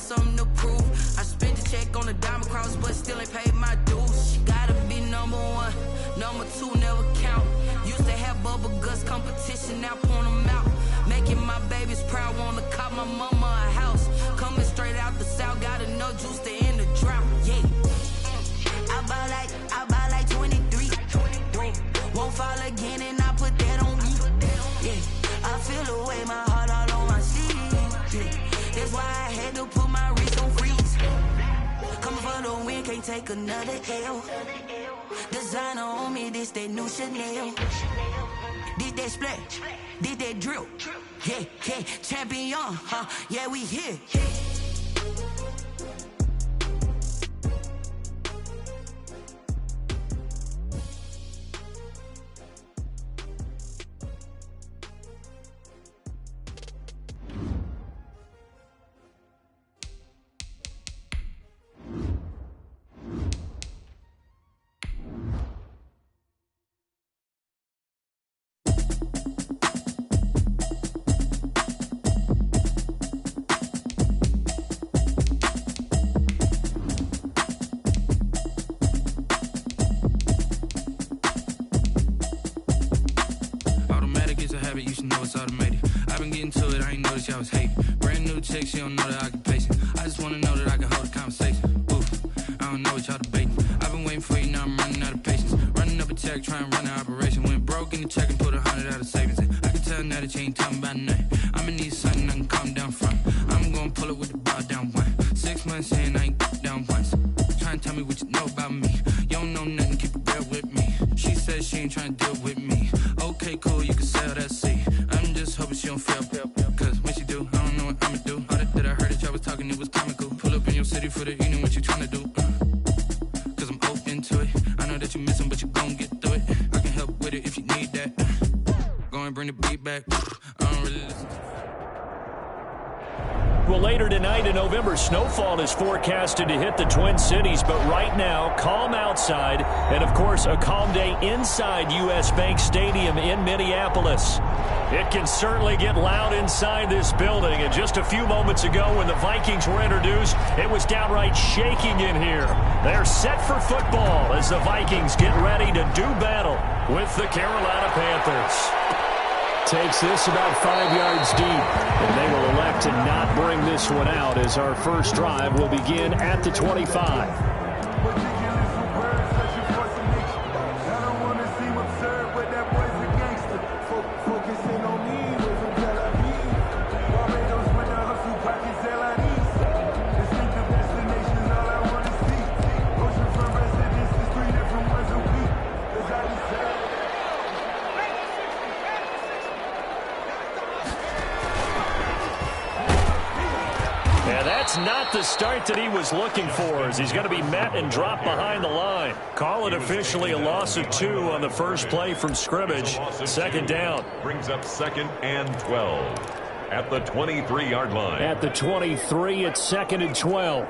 something to prove. I spent the check on the diamond cross, but still ain't paid my dues. She gotta be number one, number two never count. Used to have bubble guts competition, now point them out. Making my babies proud, wanna cop my mama a house. Coming straight out the south, got enough juice to end the drought. Yeah, I buy like 23. Won't fall again, and I put that on me. Yeah, I feel away, my heart all on my sleeve. Yeah, that's why I had to put my wrist on freeze. Coming for the win, can't take another L. Designer on me, this that new Chanel. Did that splash, did that drill. Yeah, yeah, champion, huh? Yeah, we here. You should know it's automated. I've been getting to it, I ain't noticed y'all was hating. Brand new chick, she don't know that I can pace it. I just wanna know that I can hold a conversation. Oof, I don't know what y'all debating. I've been waiting for you, now I'm running out of patience. Running up a check, trying to run an operation. Went broke in the check and put 100 out of savings in. I can tell now that you ain't talking about nothing. I'ma need something I can calm down from. I'm gonna pull it with the bar down one. 6 months in, I ain't down once. Trying to tell me what you know about me. You don't know nothing, keep it real with me. She says she ain't trying to deal with me. Okay, cool, you can sell that seat. I'm just hoping she don't fail. Cause when she do, I don't know what I'ma do. All that I heard that y'all was talking, it was comical. Pull up in your city for the evening, what you trying to do? Cause I'm open to it. I know that you missing, but you gon' get through it. I can help with it if you need that. Go and bring the beat back. I don't really listen. Well, later tonight in November, snowfall is forecasted to hit the Twin Cities, but right now, calm outside, and of course, a calm day inside U.S. Bank Stadium in Minneapolis. It can certainly get loud inside this building, and just a few moments ago when the Vikings were introduced, it was downright shaking in here. They're set for football as the Vikings get ready to do battle with the Carolina Panthers. Takes this about 5 yards deep, and they will elect to not bring this one out as our first drive will begin at the 25. Not the start that he was looking for, as he's going to be met and dropped behind the line. Call it officially a loss of 2 on the first play from scrimmage. Second down. Brings up 2nd and 12 at the 23-yard line. At the 23, it's 2nd and 12.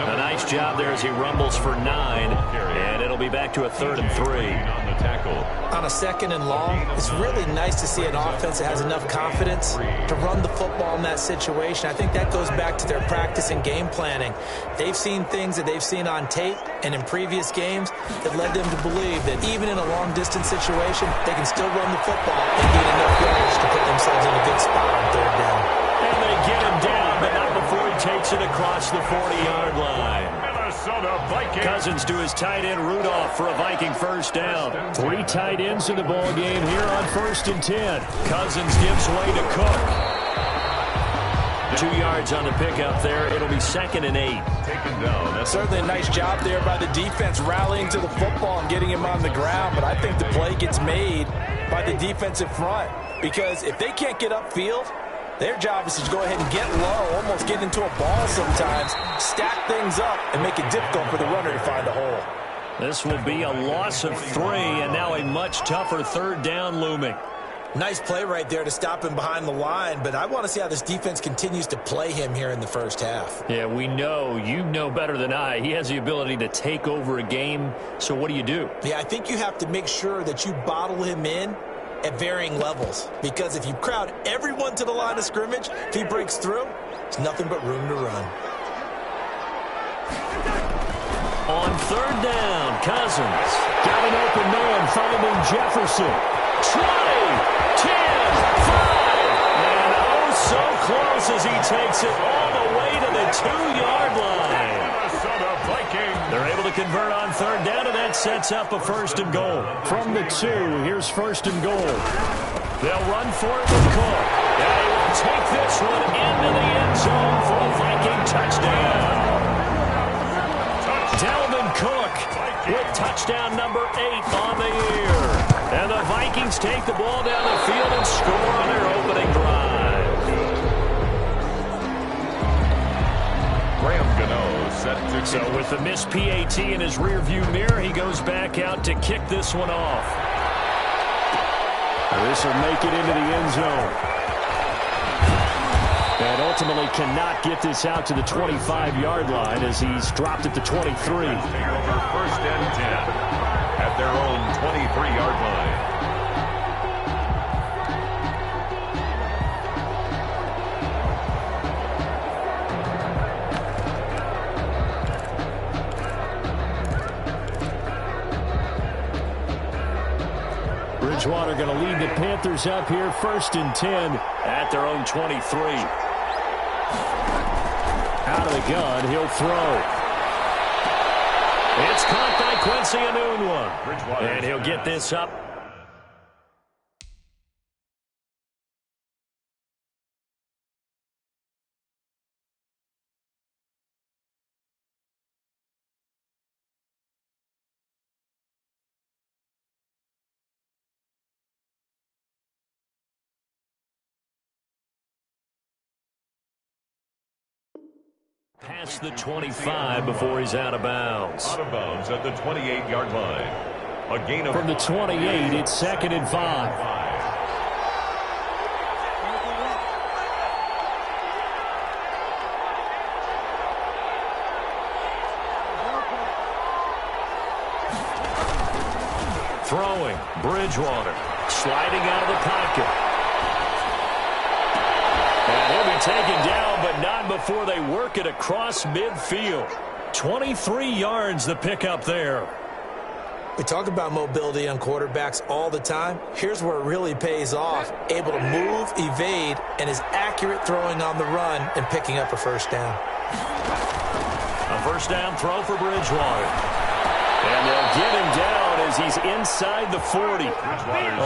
A nice job there as he rumbles for 9, and it'll be back to a 3rd and 3. On the tackle. On a 2nd and long, it's really nice to see an offense that has enough confidence to run the football in that situation. I think that goes back to their practice and game planning. They've seen things that they've seen on tape and in previous games that led them to believe that even in a long-distance situation, they can still run the football and gain enough yards to put themselves in a good spot on 3rd down. And they get him down, but not before he takes it across the 40-yard line. Cousins to his tight end Rudolph for a Viking first down. 3 tight ends in the ball game here on 1st and 10. Cousins gives way to Cook. 2 yards on the pickup there. It'll be 2nd and 8. Taken down. That's certainly a nice job there by the defense rallying to the football and getting him on the ground. But I think the play gets made by the defensive front, because if they can't get upfield, their job is to go ahead and get low, almost get into a ball sometimes, stack things up, and make it difficult for the runner to find a hole. This will be a loss of 3, and now a much tougher 3rd down looming. Nice play right there to stop him behind the line, but I want to see how this defense continues to play him here in the first half. Yeah, we know. You know better than I. He has the ability to take over a game, so what do? Yeah, I think you have to make sure that you bottle him in at varying levels, because if you crowd everyone to the line of scrimmage, if he breaks through, there's nothing but room to run. On third down, Cousins got an open man, finding Jefferson. 20, 10, 5, and oh so close as he takes it all the way to the 2-yard line. They're able to convert on third down, and that sets up a first and goal. From the 2, here's first and goal. They'll run for it with Cook. And he will take this one into the end zone for a Viking touchdown. Dalvin Cook with touchdown number 8 on the year. And the Vikings take the ball down the field and score on their opening drive. Graham Gano set to So with the missed PAT in his rearview mirror, he goes back out to kick this one off. This will make it into the end zone. And ultimately cannot get this out to the 25-yard line as he's dropped at the 23. Over first and 10 at their own 23-yard line. Bridgewater going to lead the Panthers up here, first and 10 at their own 23. Out of the gun, he'll throw. It's caught by Quincy Enunwa. And he'll get this up. Past the 25 before he's out of bounds. Out of bounds at the 28-yard line. A gain of From the 28, it's second and 5. Throwing, Bridgewater, sliding out of the pocket. And he'll be taken down, but not before they work it across midfield. 23 yards the pickup there. We talk about mobility on quarterbacks all the time. Here's where it really pays off. Able to move, evade, and is accurate throwing on the run and picking up a first down. A first down throw for Bridgewater. And they'll get him down as he's inside the 40.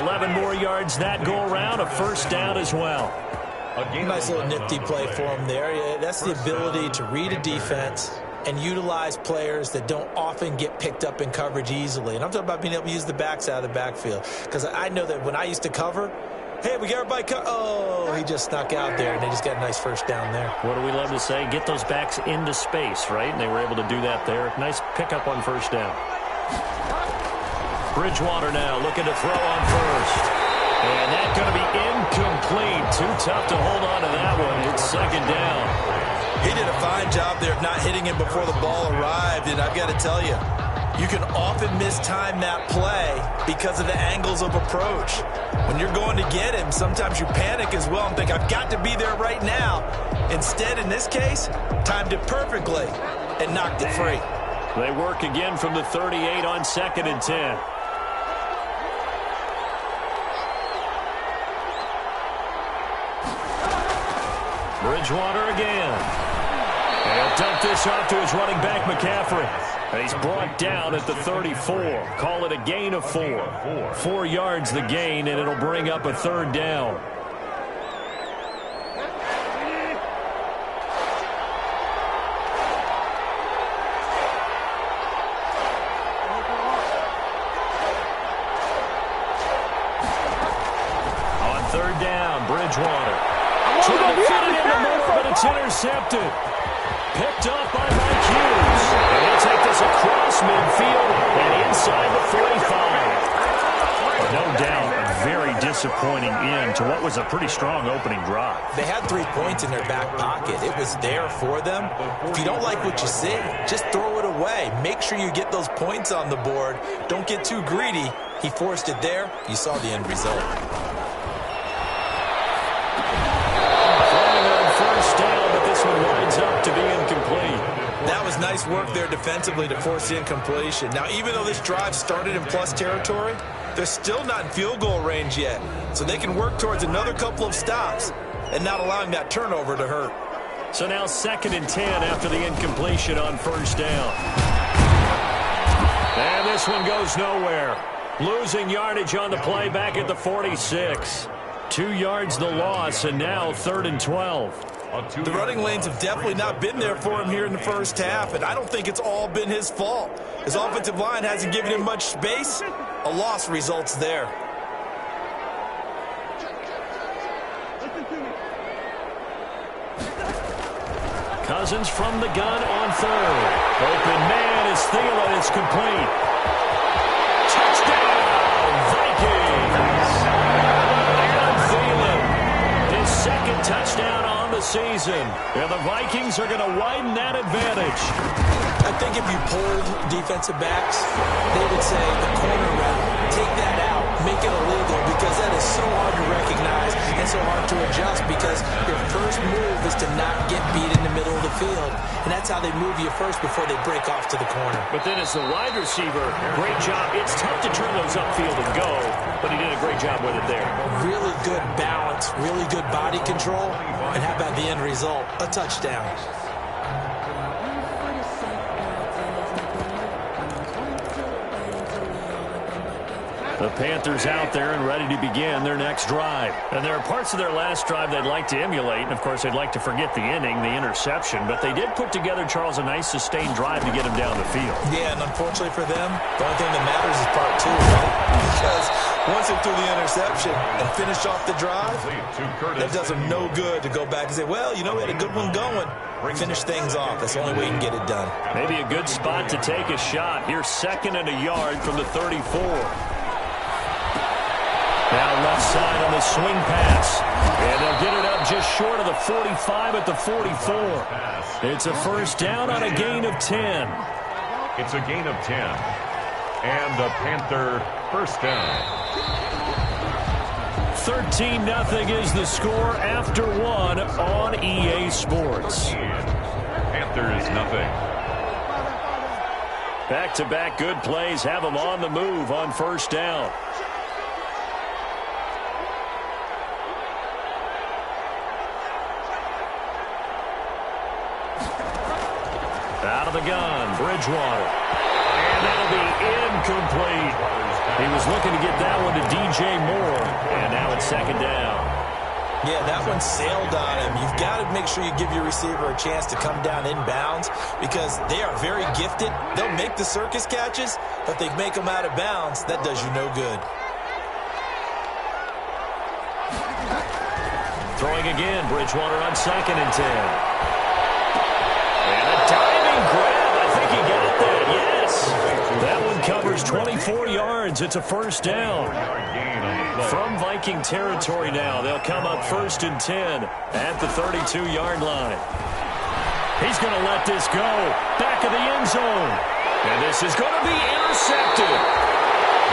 11 more yards that go around, a first down as well. Nice little nifty play for him there. Yeah, that's the ability to read a defense and utilize players that don't often get picked up in coverage easily. And I'm talking about being able to use the backs out of the backfield. Because I know that when I used to cover, hey, we got everybody oh, he just snuck out there, and they just got a nice first down there. What do we love to say? Get those backs into space, right? And they were able to do that there. Nice pickup on first down. Bridgewater now looking to throw on first. And that's going to be incomplete. Too tough to hold on to that one. It's second down. He did a fine job there of not hitting him before the ball arrived. And I've got to tell you, you can often mistime that play because of the angles of approach. When you're going to get him, sometimes you panic as well and think, I've got to be there right now. Instead, in this case, timed it perfectly and knocked it free. They work again from the 38 on second and 10. Bridgewater again. And he'll dump this off to his running back, McCaffrey. And he's brought down at the 34. Call it a gain of 4. 4 yards the gain, and it'll bring up a third down. On third down, Bridgewater. Trying to fit it into Moore, but it's intercepted. Picked up by Mike Hughes. And he'll take this across midfield and inside the 45. No doubt, a very disappointing disappointing end to what was a pretty strong opening drive. They had 3 points in their back pocket. It was there for them. If you don't like what you see, just throw it away. Make sure you get those points on the board. Don't get too greedy. He forced it there. You saw the end result. Throwing on first down, but this one winds up to be incomplete. That was nice work there defensively to force the incompletion. Now, even though this drive started in plus territory, they're still not in field goal range yet. So they can work towards another couple of stops and not allowing that turnover to hurt. So now 2nd and 10 after the incompletion on first down. And this one goes nowhere. Losing yardage on the play back at the 46. 2 yards the loss, and now 3rd and 12. The running lanes have definitely not been there for him here in the first half, and I don't think it's all been his fault. His offensive line hasn't given him much space. A loss results there. Cousins from the gun on 3rd. Open man is Thielen. It's complete. Touchdown, Vikings! And Thielen, his 2nd touchdown on the season. And the Vikings are going to widen that advantage. I think if you polled defensive backs, they would say the corner route, take that out, make it illegal, because that is so hard to recognize and so hard to adjust, because your first move is to not get beat in the middle of the field. And that's how they move you first before they break off to the corner. But then as the wide receiver, great job. It's tough to turn those upfield and go, but he did a great job with it there. Really good balance, really good body control, and how about the end result? A touchdown. The Panthers out there and ready to begin their next drive. And there are parts of their last drive they'd like to emulate. And, of course, they'd like to forget the inning, the interception. But they did put together, Charles, a nice sustained drive to get him down the field. Yeah, and unfortunately for them, the only thing that matters is part 2, right? Because once they threw the interception and finished off the drive, that does them no good to go back and say, well, you know, we had a good one going. Finish things off. That's the only way you can get it done. Maybe a good spot to take a shot. Here's 2nd and a yard from the 34. Now left side on the swing pass. And they'll get it up just short of the 45 at the 44. It's a first down on a gain of 10. It's a gain of 10. And a Panther first down. 13-0 is the score after 1 on EA Sports. Panthers nothing. Back-to-back good plays have them on the move on first down. Out of the gun, Bridgewater. And that'll be incomplete. He was looking to get that one to DJ Moore. And now it's 2nd down. Yeah, that one sailed on him. You've got to make sure you give your receiver a chance to come down inbounds, because they are very gifted. They'll make the circus catches, but they make them out of bounds. That does you no good. Throwing again, Bridgewater on 2nd and 10. And a diving grab. I think he got that, yes. That one covers 24 yards. It's a first down. From Viking territory now, they'll come up 1st and 10 at the 32-yard line. He's going to let this go. Back of the end zone. And this is going to be intercepted.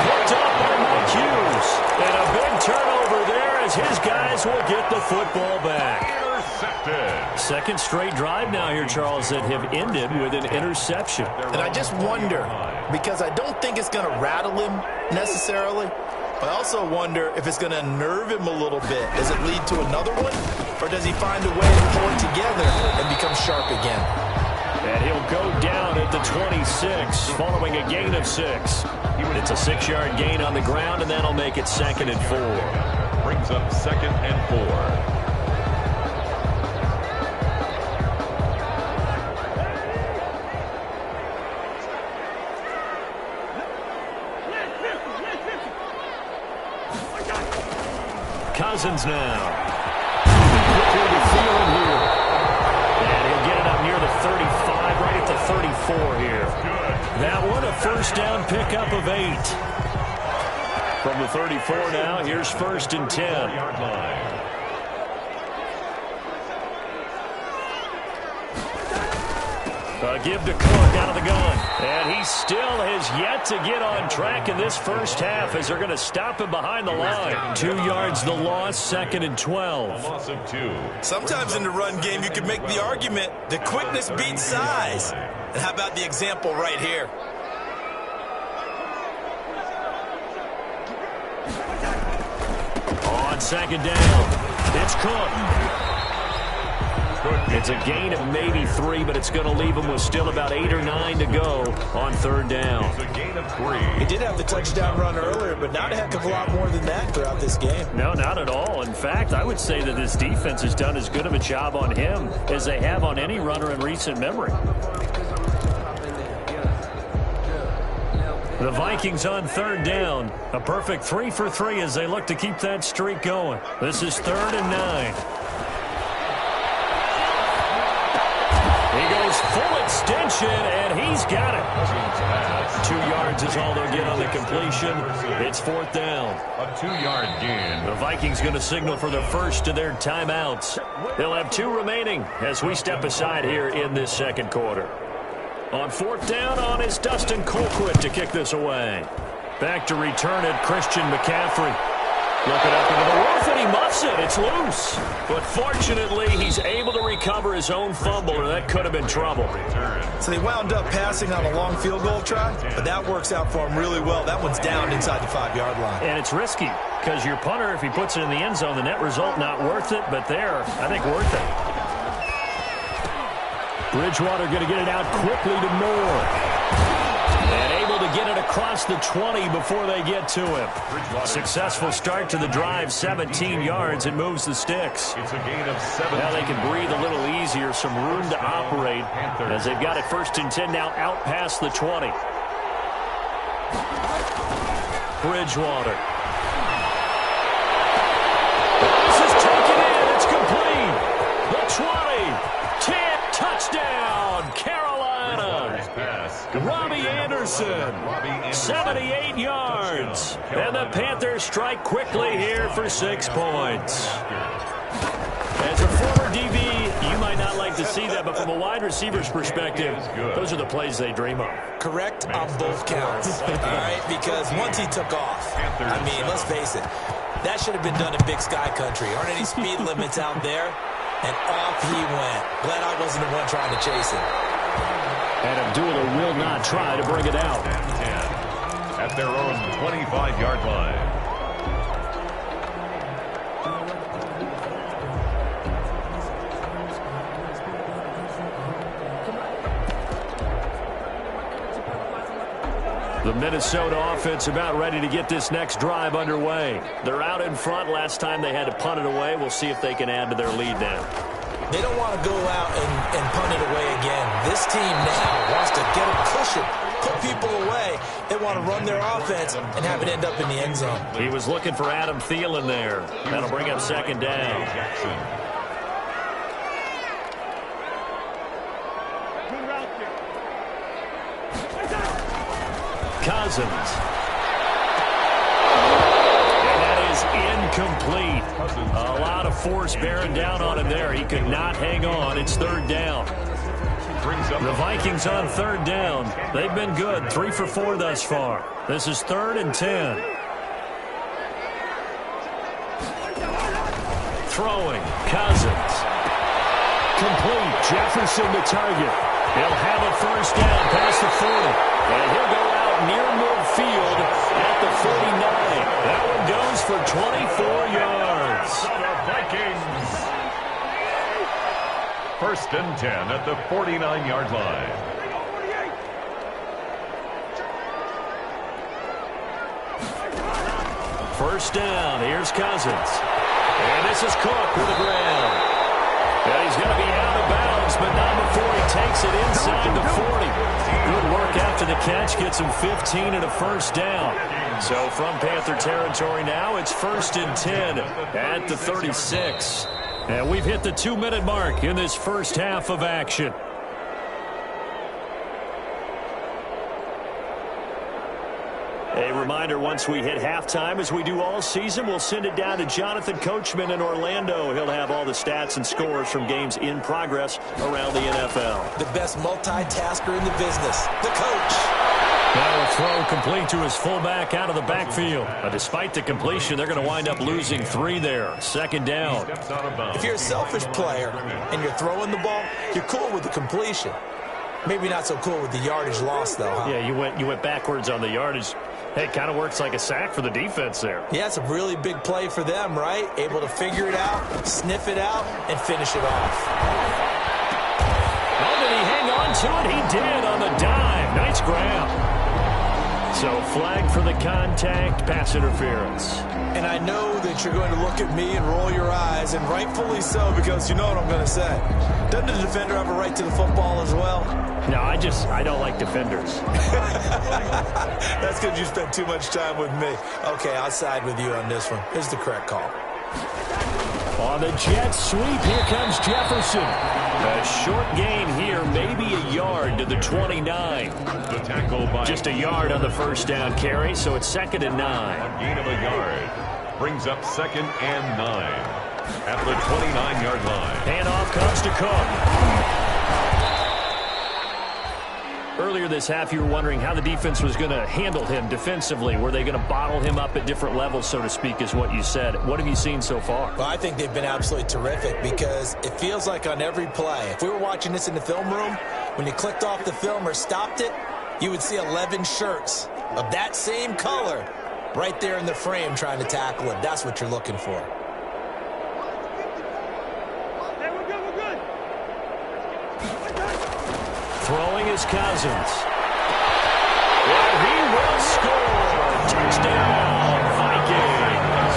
Picked up by Mike Hughes. And a big turnover there as his guys will get the football back. Intercepted. 2nd straight drive now here, Charles, that have ended with an interception. And I just wonder, because I don't think it's going to rattle him necessarily, but I also wonder if it's going to unnerve him a little bit. Does it lead to another one? Or does he find a way to pull it together and become sharp again? And he'll go down at the 26 following a gain of 6. It's a 6-yard gain on the ground, and that'll make it 2nd and 4. Brings up 2nd and 4. Cousins now. Quickly to Thielen here. And he'll get it up near the 35, right at the 34 here. That one, a first down pickup of 8. From the 34 now, here's 1st and 10. Give to Cook out of the gun. And he still has yet to get on track in this first half as they're going to stop him behind the line. 2 yards the loss, 2nd and 12. Loss of 2. Sometimes in the run game, you can make the argument that quickness beats size. And how about the example right here? On 2nd down, it's Cook. It's a gain of maybe 3, but it's going to leave him with still about 8 or 9 to go on 3rd down. It's a gain of 3. He did have the touchdown run earlier, but not a heck of a lot more than that throughout this game. No, not at all. In fact, I would say that this defense has done as good of a job on him as they have on any runner in recent memory. The Vikings on 3rd down. A perfect 3 for 3 as they look to keep that streak going. This is 3rd and 9. He goes full extension, and he's got it. 2 yards is all they'll get on the completion. It's 4th down. A 2-yard gain. The Vikings going to signal for the first of their timeouts. They'll have 2 remaining as we step aside here in this 2nd quarter. On 4th down on is Dustin Colquitt to kick this away. Back to return it, Christian McCaffrey. Looking up into the roof, and he muffs it. It's loose. But fortunately, he's able to recover his own fumble, or that could have been trouble. So they wound up passing on a long field goal try, but that works out for him really well. That one's down inside the 5-yard line. And it's risky, because your punter, if he puts it in the end zone, the net result not worth it, but there, I think worth it. Bridgewater going to get it out quickly to Moore. And able to get it across the 20 before they get to him. Successful start to the drive, 17 yards, and moves the sticks. It's a gain of 7. Now they can breathe a little easier, some room to operate as they've got it 1st and 10 now out past the 20. Bridgewater. This is taken in. It's complete. The 20. 10. Touchdown, Carolina. Robbie Anderson, 78 yards. And the Panthers strike quickly here for 6 points. As a former DB, you might not like to see that, but from a wide receiver's perspective, those are the plays they dream of. Correct on both counts, all right? Because once he took off, I mean, let's face it, that should have been done in Big Sky Country. Aren't any speed limits out there? And off he went. Glad I wasn't the one trying to chase him. And Abdullah will not try to bring it out. 10 at their own 25-yard line. The Minnesota offense about ready to get this next drive underway. They're out in front. Last time they had to punt it away. We'll see if they can add to their lead now. They don't want to go out and punt it away again. This team now wants to get a cushion, put people away. They want to run their offense and have it end up in the end zone. He was looking for Adam Thielen there. That'll bring up 2nd down. Cousins. And that is incomplete. A lot of force bearing down on him there. He could not hang on. It's 3rd down. The Vikings on 3rd down. They've been good. 3 for 4 thus far. This is 3rd and 10. Throwing. Cousins. Complete. Jefferson the target. He'll have a 1st down past the 40. And he'll go out near midfield at the 49. That one goes for 24 yards. Vikings. 1st and 10 at the 49-yard line. First down. Here's Cousins. And this is Cook with the ground. And he's going to be out of bounds, but not before he takes it inside the 40. Good work after the catch. Gets him 15 and a 1st down. So from Panther territory now, it's 1st and 10 at the 36. And we've hit the 2-minute mark in this first half of action. A reminder, once we hit halftime, as we do all season, we'll send it down to Jonathan Coachman in Orlando. He'll have all the stats and scores from games in progress around the NFL. The best multitasker in the business, the coach. Now a throw complete to his fullback out of the backfield. Despite the completion, they're going to wind up losing 3 there. Second down. If you're a selfish player and you're throwing the ball, you're cool with the completion. Maybe not so cool with the yardage loss, though, huh? Yeah, you went backwards on the yardage. Hey, it kind of works like a sack for the defense there. Yeah, it's a really big play for them, right? Able to figure it out, sniff it out, and finish it off. Oh, did he hang on to it? He did on the dive. Nice grab. So flag for the contact, pass interference. And I know that you're going to look at me and roll your eyes, and rightfully so, because you know what I'm going to say. Doesn't the defender have a right to the football as well? No, I don't like defenders. That's because you spent too much time with me. Okay, I'll side with you on this one. Here's the correct call. On the jet sweep, here comes Jefferson. A short gain here, maybe a yard to the 29. The tackle by just a yard on the first down carry, so it's 2nd and 9. A gain of a yard brings up 2nd and 9 at the 29-yard line. Handoff comes to Cook. Earlier this half, you were wondering how the defense was going to handle him defensively. Were they going to bottle him up at different levels, so to speak, is what you said. What have you seen so far? Well, I think they've been absolutely terrific because it feels like on every play, if we were watching this in the film room, when you clicked off the film or stopped it, you would see 11 shirts of that same color right there in the frame trying to tackle him. That's what you're looking for. Throwing is Cousins. Well, he will score. Touchdown, Vikings.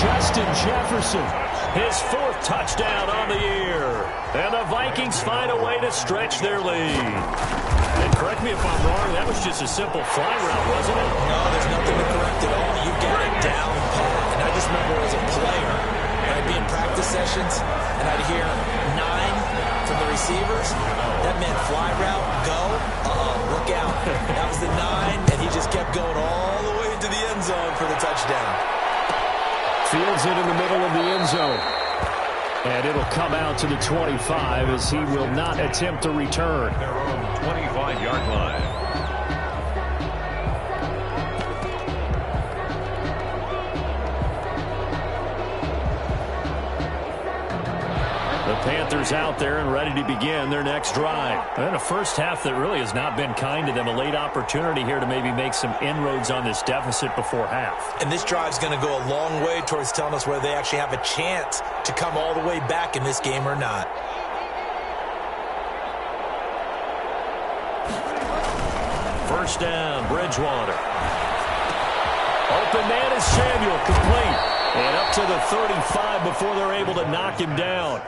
Justin Jefferson, his 4th touchdown on the year. And the Vikings find a way to stretch their lead. And correct me if I'm wrong, that was just a simple fly route, wasn't it? No, there's nothing to correct at all. You got it down pat. And I just remember as a player, when I'd be in practice sessions, and I'd hear 9 from the receivers. That meant fly route, go, look out. That was the 9, and he just kept going all the way into the end zone for the touchdown. Fields it in the middle of the end zone. And it'll come out to the 25 as he will not attempt to return. Their own 25-yard line. The Panthers out there and ready to begin their next drive. And a first half that really has not been kind to them. A late opportunity here to maybe make some inroads on this deficit before half. And this drive's going to go a long way towards telling us whether they actually have a chance to come all the way back in this game or not. First down, Bridgewater. Open man is Samuel, complete. And up to the 35 before they're able to knock him down.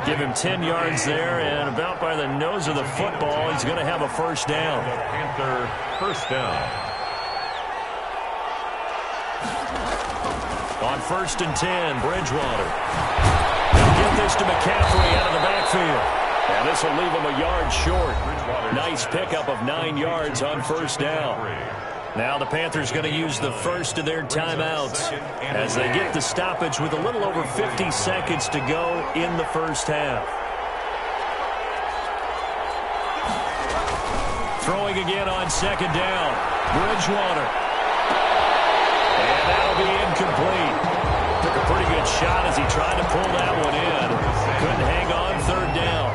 Give him 10 yards there, and about by the nose of the football, he's going to have a first down. The Panther first down. On 1st and 10, Bridgewater. They'll get this to McCaffrey out of the backfield. And this will leave him a yard short. Nice pickup of 9 yards on first down. Now the Panthers going to use the first of their timeouts as they get the stoppage with a little over 50 seconds to go in the first half. Throwing again on 2nd down. Bridgewater. And that'll be incomplete. Took a pretty good shot as he tried to pull that one in. Couldn't hang on 3rd down.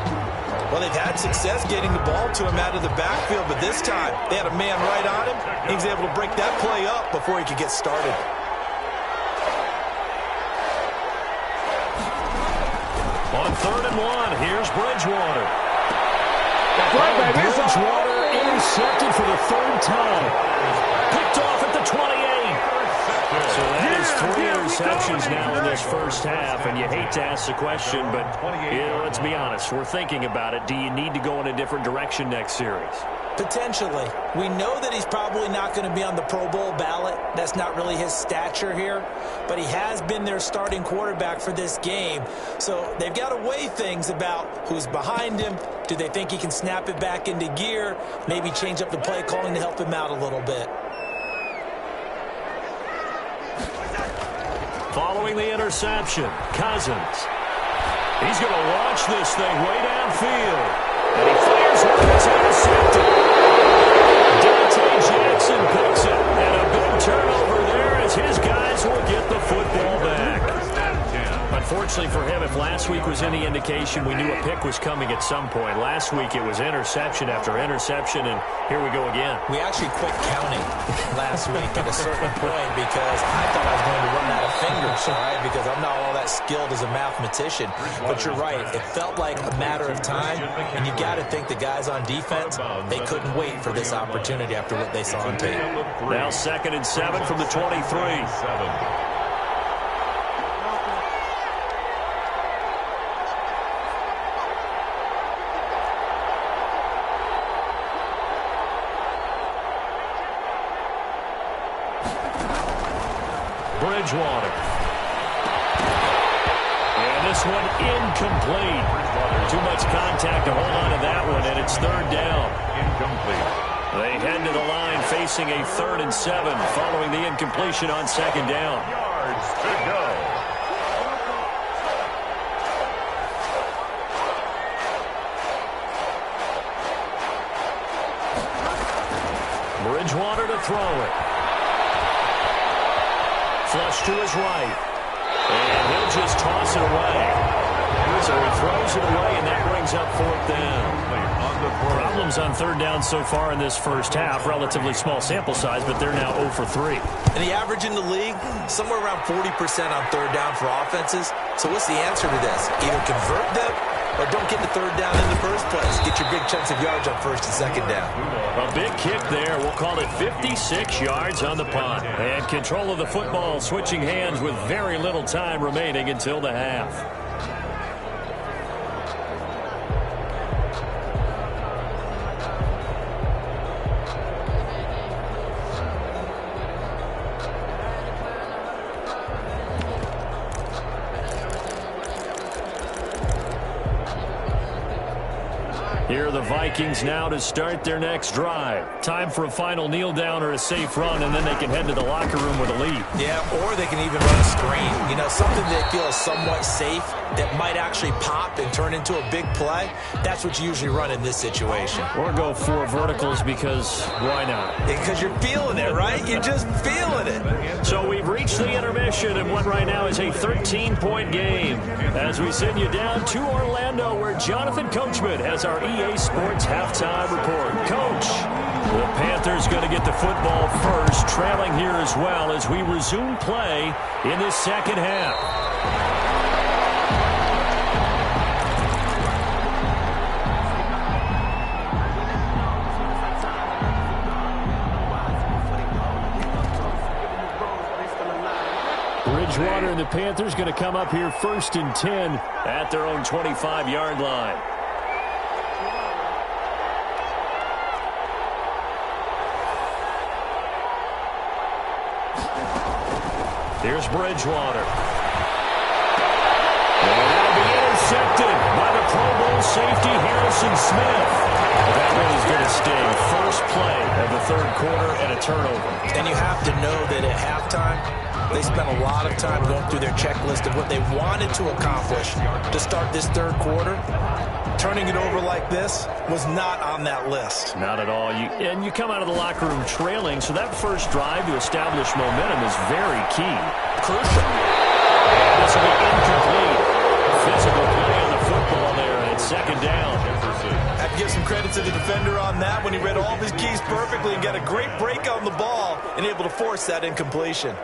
Well, they've had success getting the ball to him out of the backfield, but this time they had a man right on him. He was able to break that play up before he could get started. On 3rd and 1, here's Bridgewater. Bridgewater intercepted for the 3rd time. Picked off at the 28. So that is 3 interceptions now in this first half, and you hate to ask the question, but let's be honest, we're thinking about it. Do you need to go in a different direction next series? Potentially. We know that he's probably not going to be on the Pro Bowl ballot. That's not really his stature here, but he has been their starting quarterback for this game. So they've got to weigh things about who's behind him. Do they think he can snap it back into gear? Maybe change up the play calling to help him out a little bit. Following the interception, Cousins. He's going to launch this thing way downfield. And he fires one that's intercepted. Dante Jackson picks it. And a big turnover there as his guys will get the football back. Unfortunately for him, if last week was any indication, we knew a pick was coming at some point. Last week it was interception after interception, and here we go again. We actually quit counting last week at a certain point because I thought I was going to run out of fingers, all right, because I'm not all that skilled as a mathematician. But you're right. It felt like a matter of time, and you got to think the guys on defense, they couldn't wait for this opportunity after what they saw on tape. Now 2nd and 7 from the 23. Bridgewater. And this one incomplete. Too much contact to hold on to that one, and it's 3rd down. Incomplete. They head to the line facing a 3rd and 7 following the incompletion on 2nd down. Yards to go. Bridgewater to throw it. Flush to his right. And he'll just toss it away. So he throws it away, and that brings up 4th down. Problems on 3rd down so far in this first half. Relatively small sample size, but they're now 0 for 3. And the average in the league, somewhere around 40% on 3rd down for offenses. So what's the answer to this? Either convert them or don't get the 3rd down in the first place. Get your big chunks of yards on 1st and 2nd down. A big kick there. We'll call it 56 yards on the punt. And control of the football switching hands with very little time remaining until the half. Here are the Vikings now to start their next drive. Time for a final kneel down or a safe run, and then they can head to the locker room with a lead. Yeah, or they can even run a screen. You know, something that feels somewhat safe that might actually pop and turn into a big play. That's what you usually run in this situation. Or go 4 verticals because why not? Because you're feeling it, right? You're just feeling it. So we've reached the intermission, and what right now is a 13-point game. As we send you down to Orlando, where Jonathan Coachman has our EA Sports halftime report. Coach, the Panthers going to get the football first, trailing here as well as we resume play in the second half. Bridgewater and the Panthers going to come up here 1st and 10 at their own 25-yard line. Here's Bridgewater. And that'll be intercepted by the Pro Bowl safety Harrison Smith. That one is going to stay. First play of the 3rd quarter and a turnover. And you have to know that at halftime, they spent a lot of time going through their checklist of what they wanted to accomplish to start this 3rd quarter. Turning it over like this was not on that list. Not at all. And you come out of the locker room trailing, so that first drive to establish momentum is very key. Crucial. And this will be incomplete. Physical play on the football there, and it's 2nd down. I have to give some credit to the defender on that when he read all of his keys perfectly and got a great break on the ball and able to force that incompletion.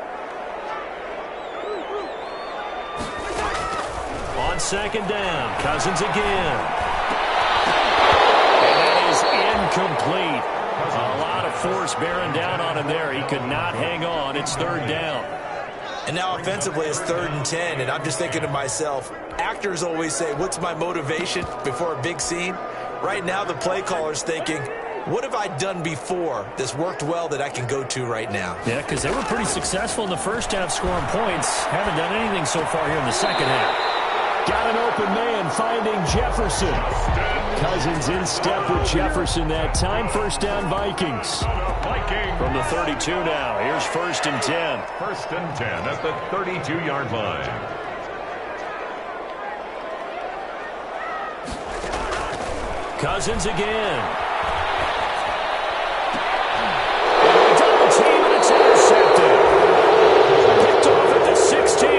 On 2nd down, Cousins again. And that is incomplete. A lot of force bearing down on him there. He could not hang on. It's 3rd down. And now offensively it's 3rd and 10, and I'm just thinking to myself, actors always say, what's my motivation before a big scene? Right now the play caller's thinking, what have I done before that's worked well that I can go to right now? Yeah, because they were pretty successful in the first half scoring points. Haven't done anything so far here in the second half. Got an open man finding Jefferson. Cousins in step with Jefferson that time. First down, Vikings. From the 32 now. Here's 1st and 10. 1st and 10 at the 32-yard line. Cousins again. Double team, and it's intercepted. Picked off at the 16.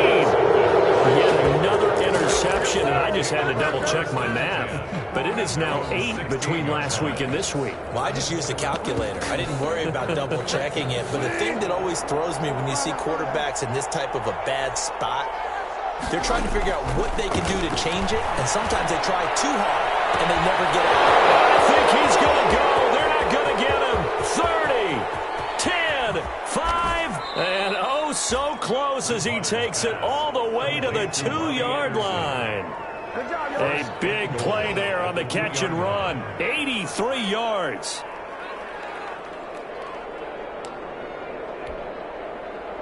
Yet another interception, and I just had to double-check my math. But it is now 8 between last week and this week. Well, I just used a calculator. I didn't worry about double-checking it. But the thing that always throws me when you see quarterbacks in this type of a bad spot, they're trying to figure out what they can do to change it, and sometimes they try too hard, and they never get out. I think he's going to go. They're not going to get him. 30, 10, 5, and oh, so close as he takes it all the way to the 2-yard line. A big play there on the catch and run. 83 yards.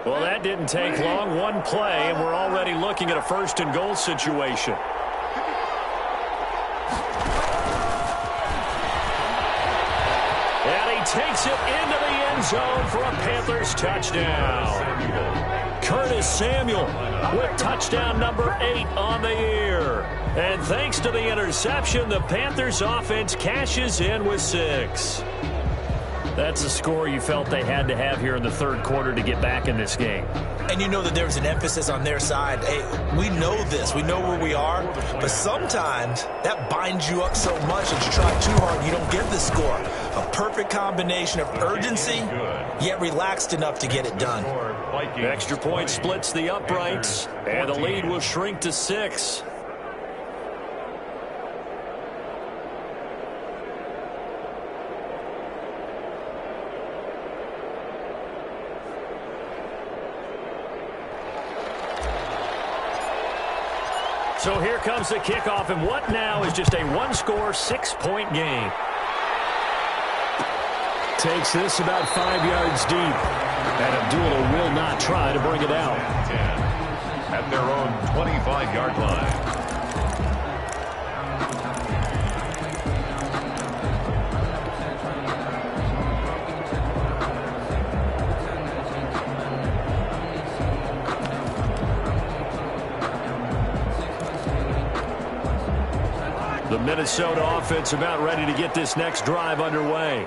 Well, that didn't take long. One play, and we're already looking at a 1st and goal situation. And he takes it into the end zone for a Panthers touchdown. Curtis Samuel with touchdown number 8 on the year. And thanks to the interception, the Panthers offense cashes in with 6. That's a score you felt they had to have here in the 3rd quarter to get back in this game. And you know that there was an emphasis on their side. Hey, we know this. We know where we are. But sometimes that binds you up so much that you try too hard and you don't get the score. A perfect combination of urgency, yet relaxed enough to get it done. Extra point splits the uprights, and the lead will shrink to 6. So here comes the kickoff, and what now is just a one-score, 6-point game. Takes this about 5 yards deep, and Abdullah will not try to bring it out. At their own 25-yard line. The Minnesota offense about ready to get this next drive underway.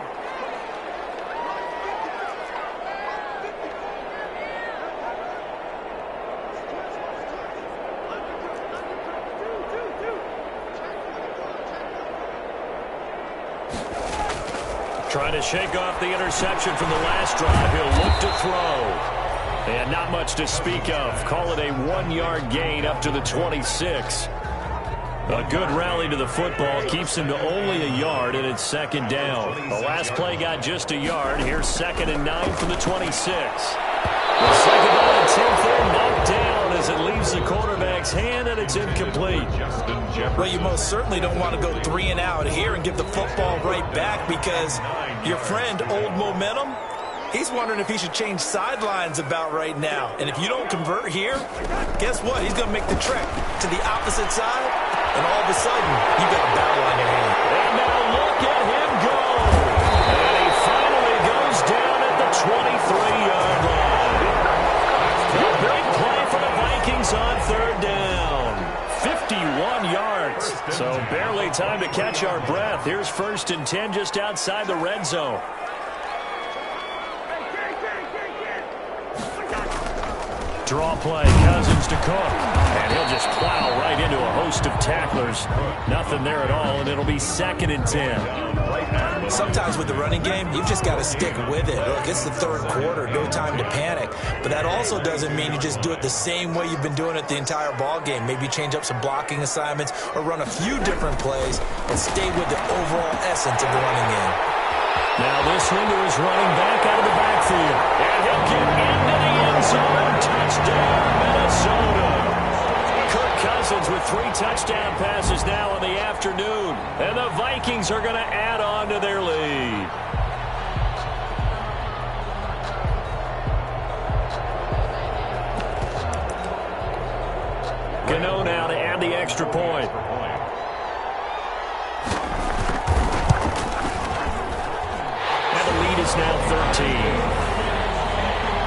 Trying to shake off the interception from the last drive. He'll look to throw. And not much to speak of. Call it a 1-yard gain up to the 26. A good rally to the football keeps him to only a yard, and it's 2nd down. The last play got just a yard. Here's 2nd and 9 from the 26. The 2nd down and 10th there, knocked down as it leaves the quarterback's hand, and it's incomplete. Well, you most certainly don't want to go 3 and out here and give the football right back, because your friend, Old Momentum, he's wondering if he should change sidelines about right now. And if you don't convert here, guess what? He's going to make the trek to the opposite side. And all of a sudden, you've got a battle on your hands. And now look at him go. And he finally goes down at the 23-yard line. A big play for the Vikings on 3rd down. 51 yards. So barely time to catch our breath. Here's 1st and 10 just outside the red zone. Draw play, Cousins to Cook. And he'll just plow right into a host of tacklers. Nothing there at all, and it'll be 2nd and 10. Sometimes with the running game, you've just got to stick with it. Look, it's the 3rd quarter, no time to panic. But that also doesn't mean you just do it the same way you've been doing it the entire ball game. Maybe change up some blocking assignments or run a few different plays, but stay with the overall essence of the running game. Now this window is running back out of the backfield. And he'll get into the end zone. Touchdown, Minnesota. Kirk Cousins with 3 touchdown passes now in the afternoon. And the Vikings are going to add on to their lead. Gano now to add the extra point.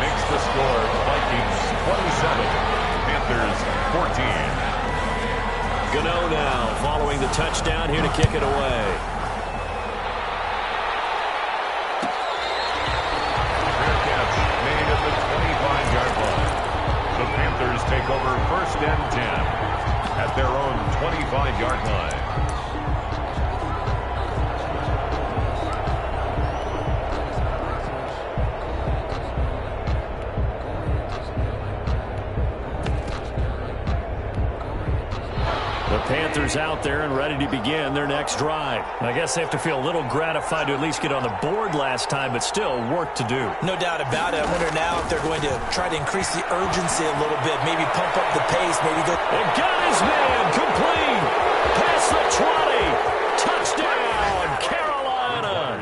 Makes the score Vikings 27, Panthers 14. Gano now following the touchdown here to kick it away. Fair catch made at the 25-yard line. The Panthers take over 1st and 10 at their own 25-yard line. Panthers out there and ready to begin their next drive. I guess they have to feel a little gratified to at least get on the board last time, but still work to do. No doubt about it. I wonder now if they're going to try to increase the urgency a little bit, maybe pump up the pace, maybe go. And got his man complete. Past the 20. Touchdown, Carolina.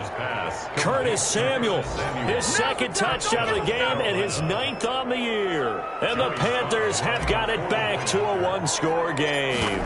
Curtis Samuel, his second touchdown of the game and his 9th on the year. And the Panthers have got it back to a one-score game.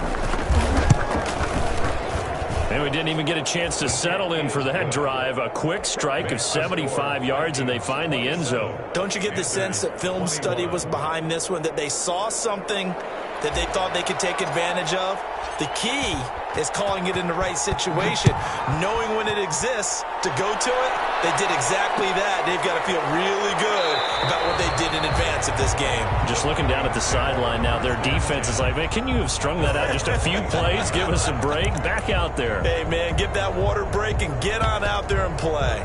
And we didn't even get a chance to settle in for that drive. A quick strike of 75 yards, and they find the end zone. Don't you get the sense that film study was behind this one, that they saw something that they thought they could take advantage of? The key is calling it in the right situation, knowing when it exists to go to it. They did exactly that. They've got to feel really good about what they did in advance of this game. Just looking down at the sideline now, their defense is like, man, can you have strung that out just a few plays? Give us a break. Back out there. Hey, man, give that water break and get on out there and play.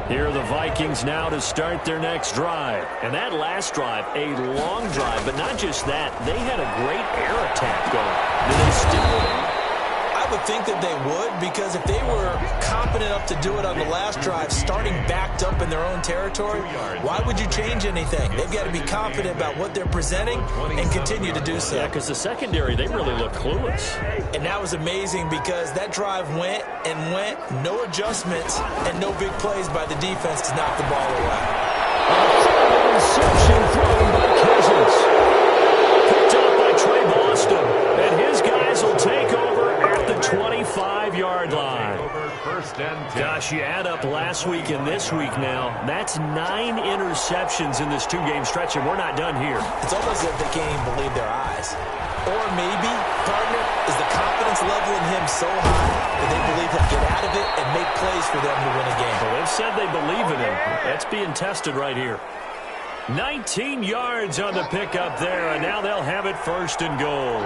Here are the Vikings now to start their next drive. And that last drive, a long drive, but not just that. They had a great air attack going. Did they still? I would think that they would, because if they were competent enough to do it on the last drive, starting backed up in their own territory, why would you change anything? They've got to be confident about what they're presenting and continue to do so. Yeah, because the secondary, they really look clueless. And that was amazing because that drive went and went, no adjustments, and no big plays by the defense to knock the ball away. Interception thrown by Cousins. Picked up by Trey Boston. And his guys will take over at the 25-yard line. Gosh, you add up last week and this week now, that's 9 interceptions in this two-game stretch, and we're not done here. It's almost as if they can't even believe their eyes. Or maybe, partner, is the confidence level in him so high that they believe he'll get out of it and make plays for them to win a game. Well, they've said they believe in him. That's being tested right here. 19 yards on the pickup there, and now they'll have it 1st and goal.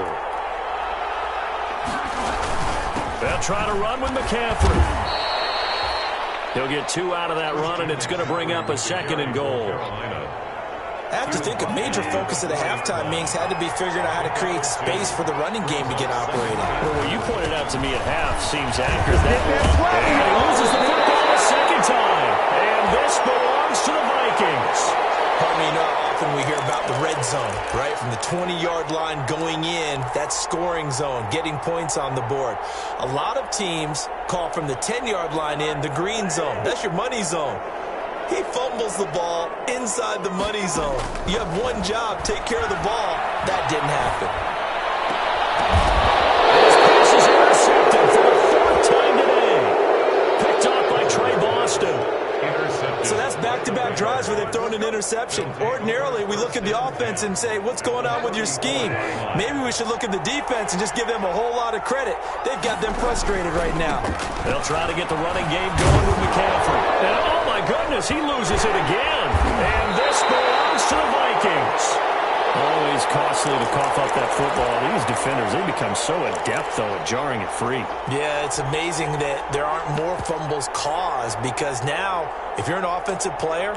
They'll try to run with McCaffrey. He'll get 2 out of that run, and it's going to bring up a 2nd and goal. I have to think a major focus of the halftime meetings had to be figuring out how to create space for the running game to get operating. Well, what you pointed out to me at half seems accurate. And he loses the football a 2nd time. And this belongs to the Vikings. You know how often we hear about the red zone, right? From the 20-yard line going in, that scoring zone, getting points on the board. A lot of teams call from the 10-yard line in the green zone. That's your money zone. He fumbles the ball inside the money zone. You have one job, take care of the ball. That didn't happen. This pass is intercepted for the 4th time today. Picked off by Trey Boston. So that's back-to-back drives where they've thrown an interception. Ordinarily, we look at the offense and say, what's going on with your scheme? Maybe we should look at the defense and just give them a whole lot of credit. They've got them frustrated right now. They'll try to get the running game going with McCaffrey. And oh my goodness, he loses it again. And this belongs to the Vikings. Always costly to cough up that football. These defenders, they become so adept, though, at jarring it free. Yeah, it's amazing that there aren't more fumbles caused, because now, if you're an offensive player,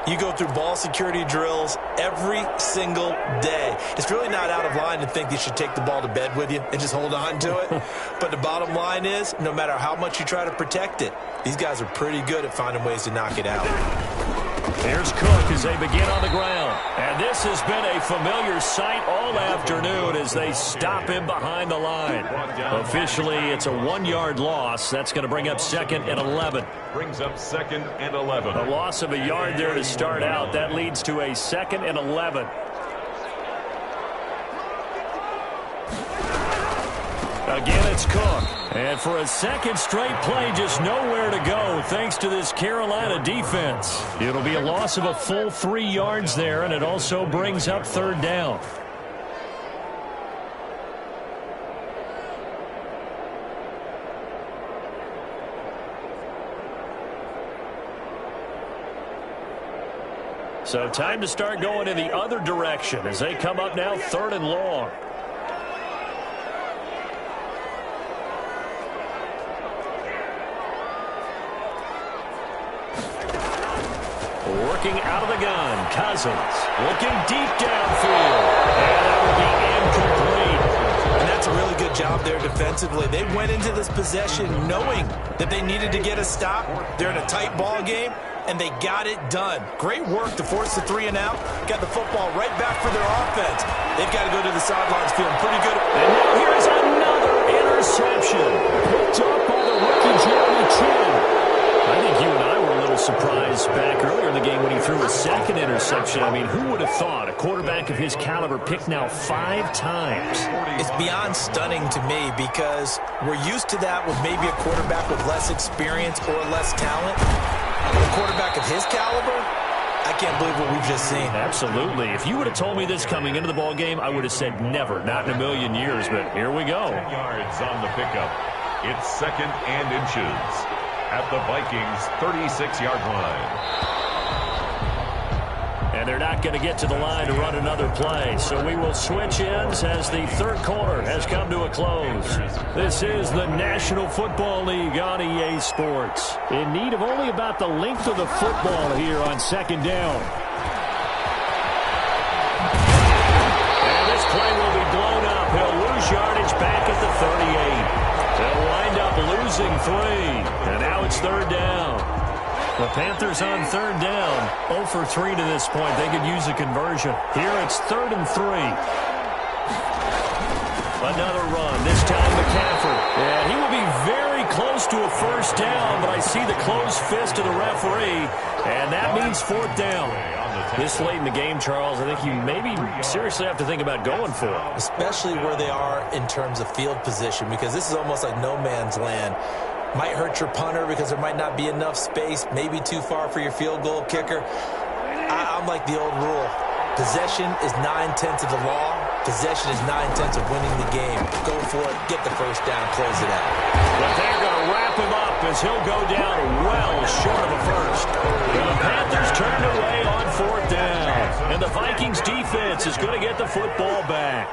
you go through ball security drills every single day. It's really not out of line to think you should take the ball to bed with you and just hold on to it. But the bottom line is, no matter how much you try to protect it, these guys are pretty good at finding ways to knock it out. Here's Cook as they begin on the ground. And this has been a familiar sight all afternoon as they stop him behind the line. Officially, it's a 1-yard loss. That's going to bring up 2nd and 11. Brings up 2nd and 11. A loss of a yard there to start out. That leads to a 2nd and 11. Again, it's Cook. And for a second straight play, just nowhere to go thanks to this Carolina defense. It'll be a loss of a full 3 yards there, and it also brings up third down. So time to start going in the other direction as they come up now 3rd and long. Working out of the gun, Cousins looking deep downfield, and that will be incomplete. And that's a really good job there defensively. They went into this possession knowing that they needed to get a stop. They're in a tight ball game, and they got it done. Great work to force the 3 and out. Got the football right back for their offense. They've got to go to the sidelines feeling pretty good. And now here's another interception. Picked up by the rookie Jeremy Chin. I think you and I were a little surprised back earlier in the game when he threw a second interception. I mean, who would have thought a quarterback of his caliber picked now 5 times? It's beyond stunning to me because we're used to that with maybe a quarterback with less experience or less talent. A quarterback of his caliber, I can't believe what we've just seen. Absolutely. If you would have told me this coming into the ball game, I would have said never, not in a million years, but here we go. 10 yards on the pickup. It's 2nd and inches at the Vikings 36-yard line. And they're not going to get to the line to run another play. So we will switch ends as the 3rd quarter has come to a close. This is the National Football League on EA Sports. In need of only about the length of the football here on 2nd down. And this play will be blown up. He'll lose yardage back at the 38. They'll wind up losing 3. And now it's 3rd down. The Panthers on 3rd down, 0 for 3 to this point. They could use a conversion. Here it's 3rd and 3. Another run, this time McCaffrey. And he will be very close to a 1st down, but I see the closed fist of the referee, and that means 4th down. This late in the game, Charles, I think you maybe seriously have to think about going for it. Especially where they are in terms of field position, because this is almost like no man's land. Might hurt your punter because there might not be enough space, maybe too far for your field goal kicker. I'm like the old rule. Possession is 9/10 of the law. Possession is 9/10 of winning the game. Go for it, get the 1st down, close it out. But they're going to wrap him up as he'll go down well short of a 1st. And the Panthers turned away on 4th down. And the Vikings defense is going to get the football back.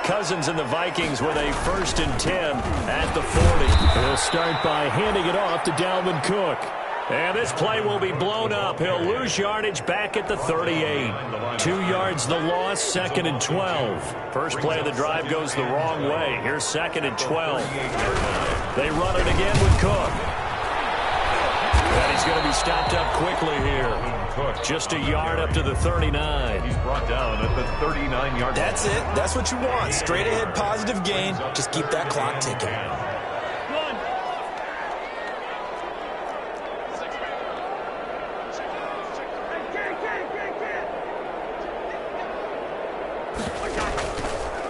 Cousins and the Vikings with a 1st and 10 at the 40. They'll start by handing it off to Dalvin Cook. And this play will be blown up. He'll lose yardage back at the 38. 2 yards the loss, 2nd and 12. First play of the drive goes the wrong way. Here's 2nd and 12. They run it again with Cook. And he's going to be stopped up quickly here. Just a yard up to the 39. He's brought down at the 39-yard line. That's it. That's what you want. Straight ahead positive gain. Just keep that clock ticking.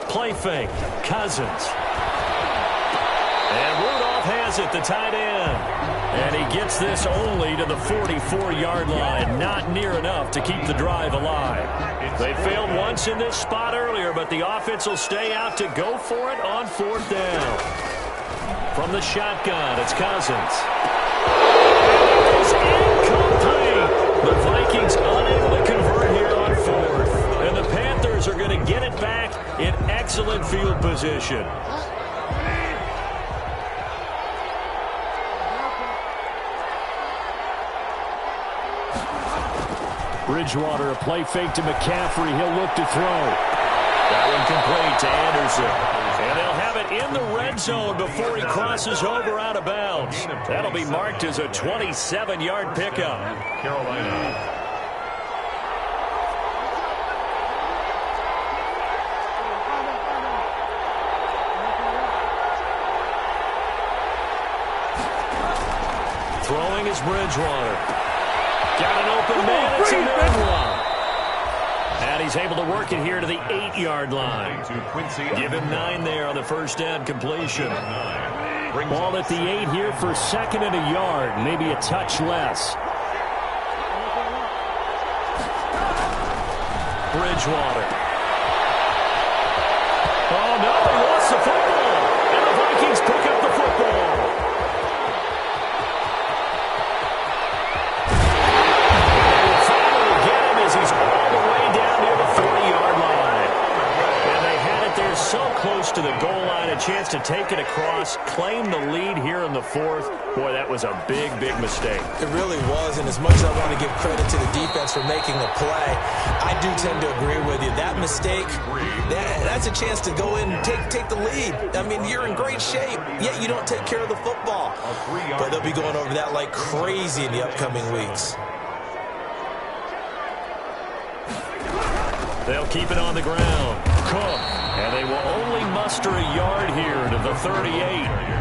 Play fake. Cousins. And Rudolph has it, the tight end. And he gets this only to the 44-yard line. Not near enough to keep the drive alive. They failed once in this spot earlier, but the offense will stay out to go for it on 4th down. From the shotgun, it's Cousins. And it's incomplete. The Vikings unable to convert here on 4th. And the Panthers are going to get it back in excellent field position. Bridgewater, a play fake to McCaffrey. He'll look to throw. That one complete to Anderson. And they'll have it in the red zone before he crosses over out of bounds. That'll be marked as a 27-yard pickup. Carolina. Throwing is Bridgewater. Got an open man. It's a big one. And he's able to work it here to the 8-yard line. Give him 9 there on the first down completion. Ball at the 8 here for 2nd and a yard, maybe a touch less. Bridgewater. Oh, no, he lost the football. And the Vikings pick up the football. They will finally get him as he's all the way down near the 40-yard line. And they had it there so close to the goal line, a chance to take it across, claim the lead here in the 4th. Boy, that was a big, big mistake. It really was, and as much as I want to give credit to the defense for making the play, I do tend to agree with you. That mistake, that's a chance to go in and take the lead. I mean, you're in great shape, yet you don't take care of the football. But they'll be going over that like crazy in the upcoming weeks. They'll keep it on the ground. Cook, and they will only muster a yard here to the 38.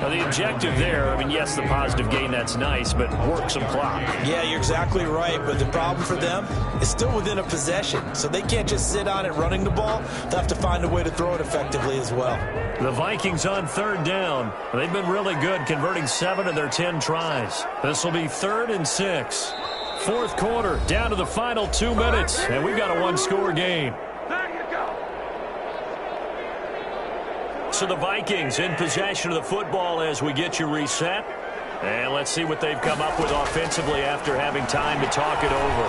Now, the objective there, I mean, yes, the positive gain, that's nice, but work some clock. Yeah, you're exactly right, but the problem for them is still within a possession, so they can't just sit on it running the ball. They'll have to find a way to throw it effectively as well. The Vikings on 3rd down. They've been really good, converting 7 of their 10 tries. This will be 3rd and 6. 4th quarter, down to the final 2 minutes, and we've got a 1-score game. So the Vikings in possession of the football as we get you reset. And let's see what they've come up with offensively after having time to talk it over.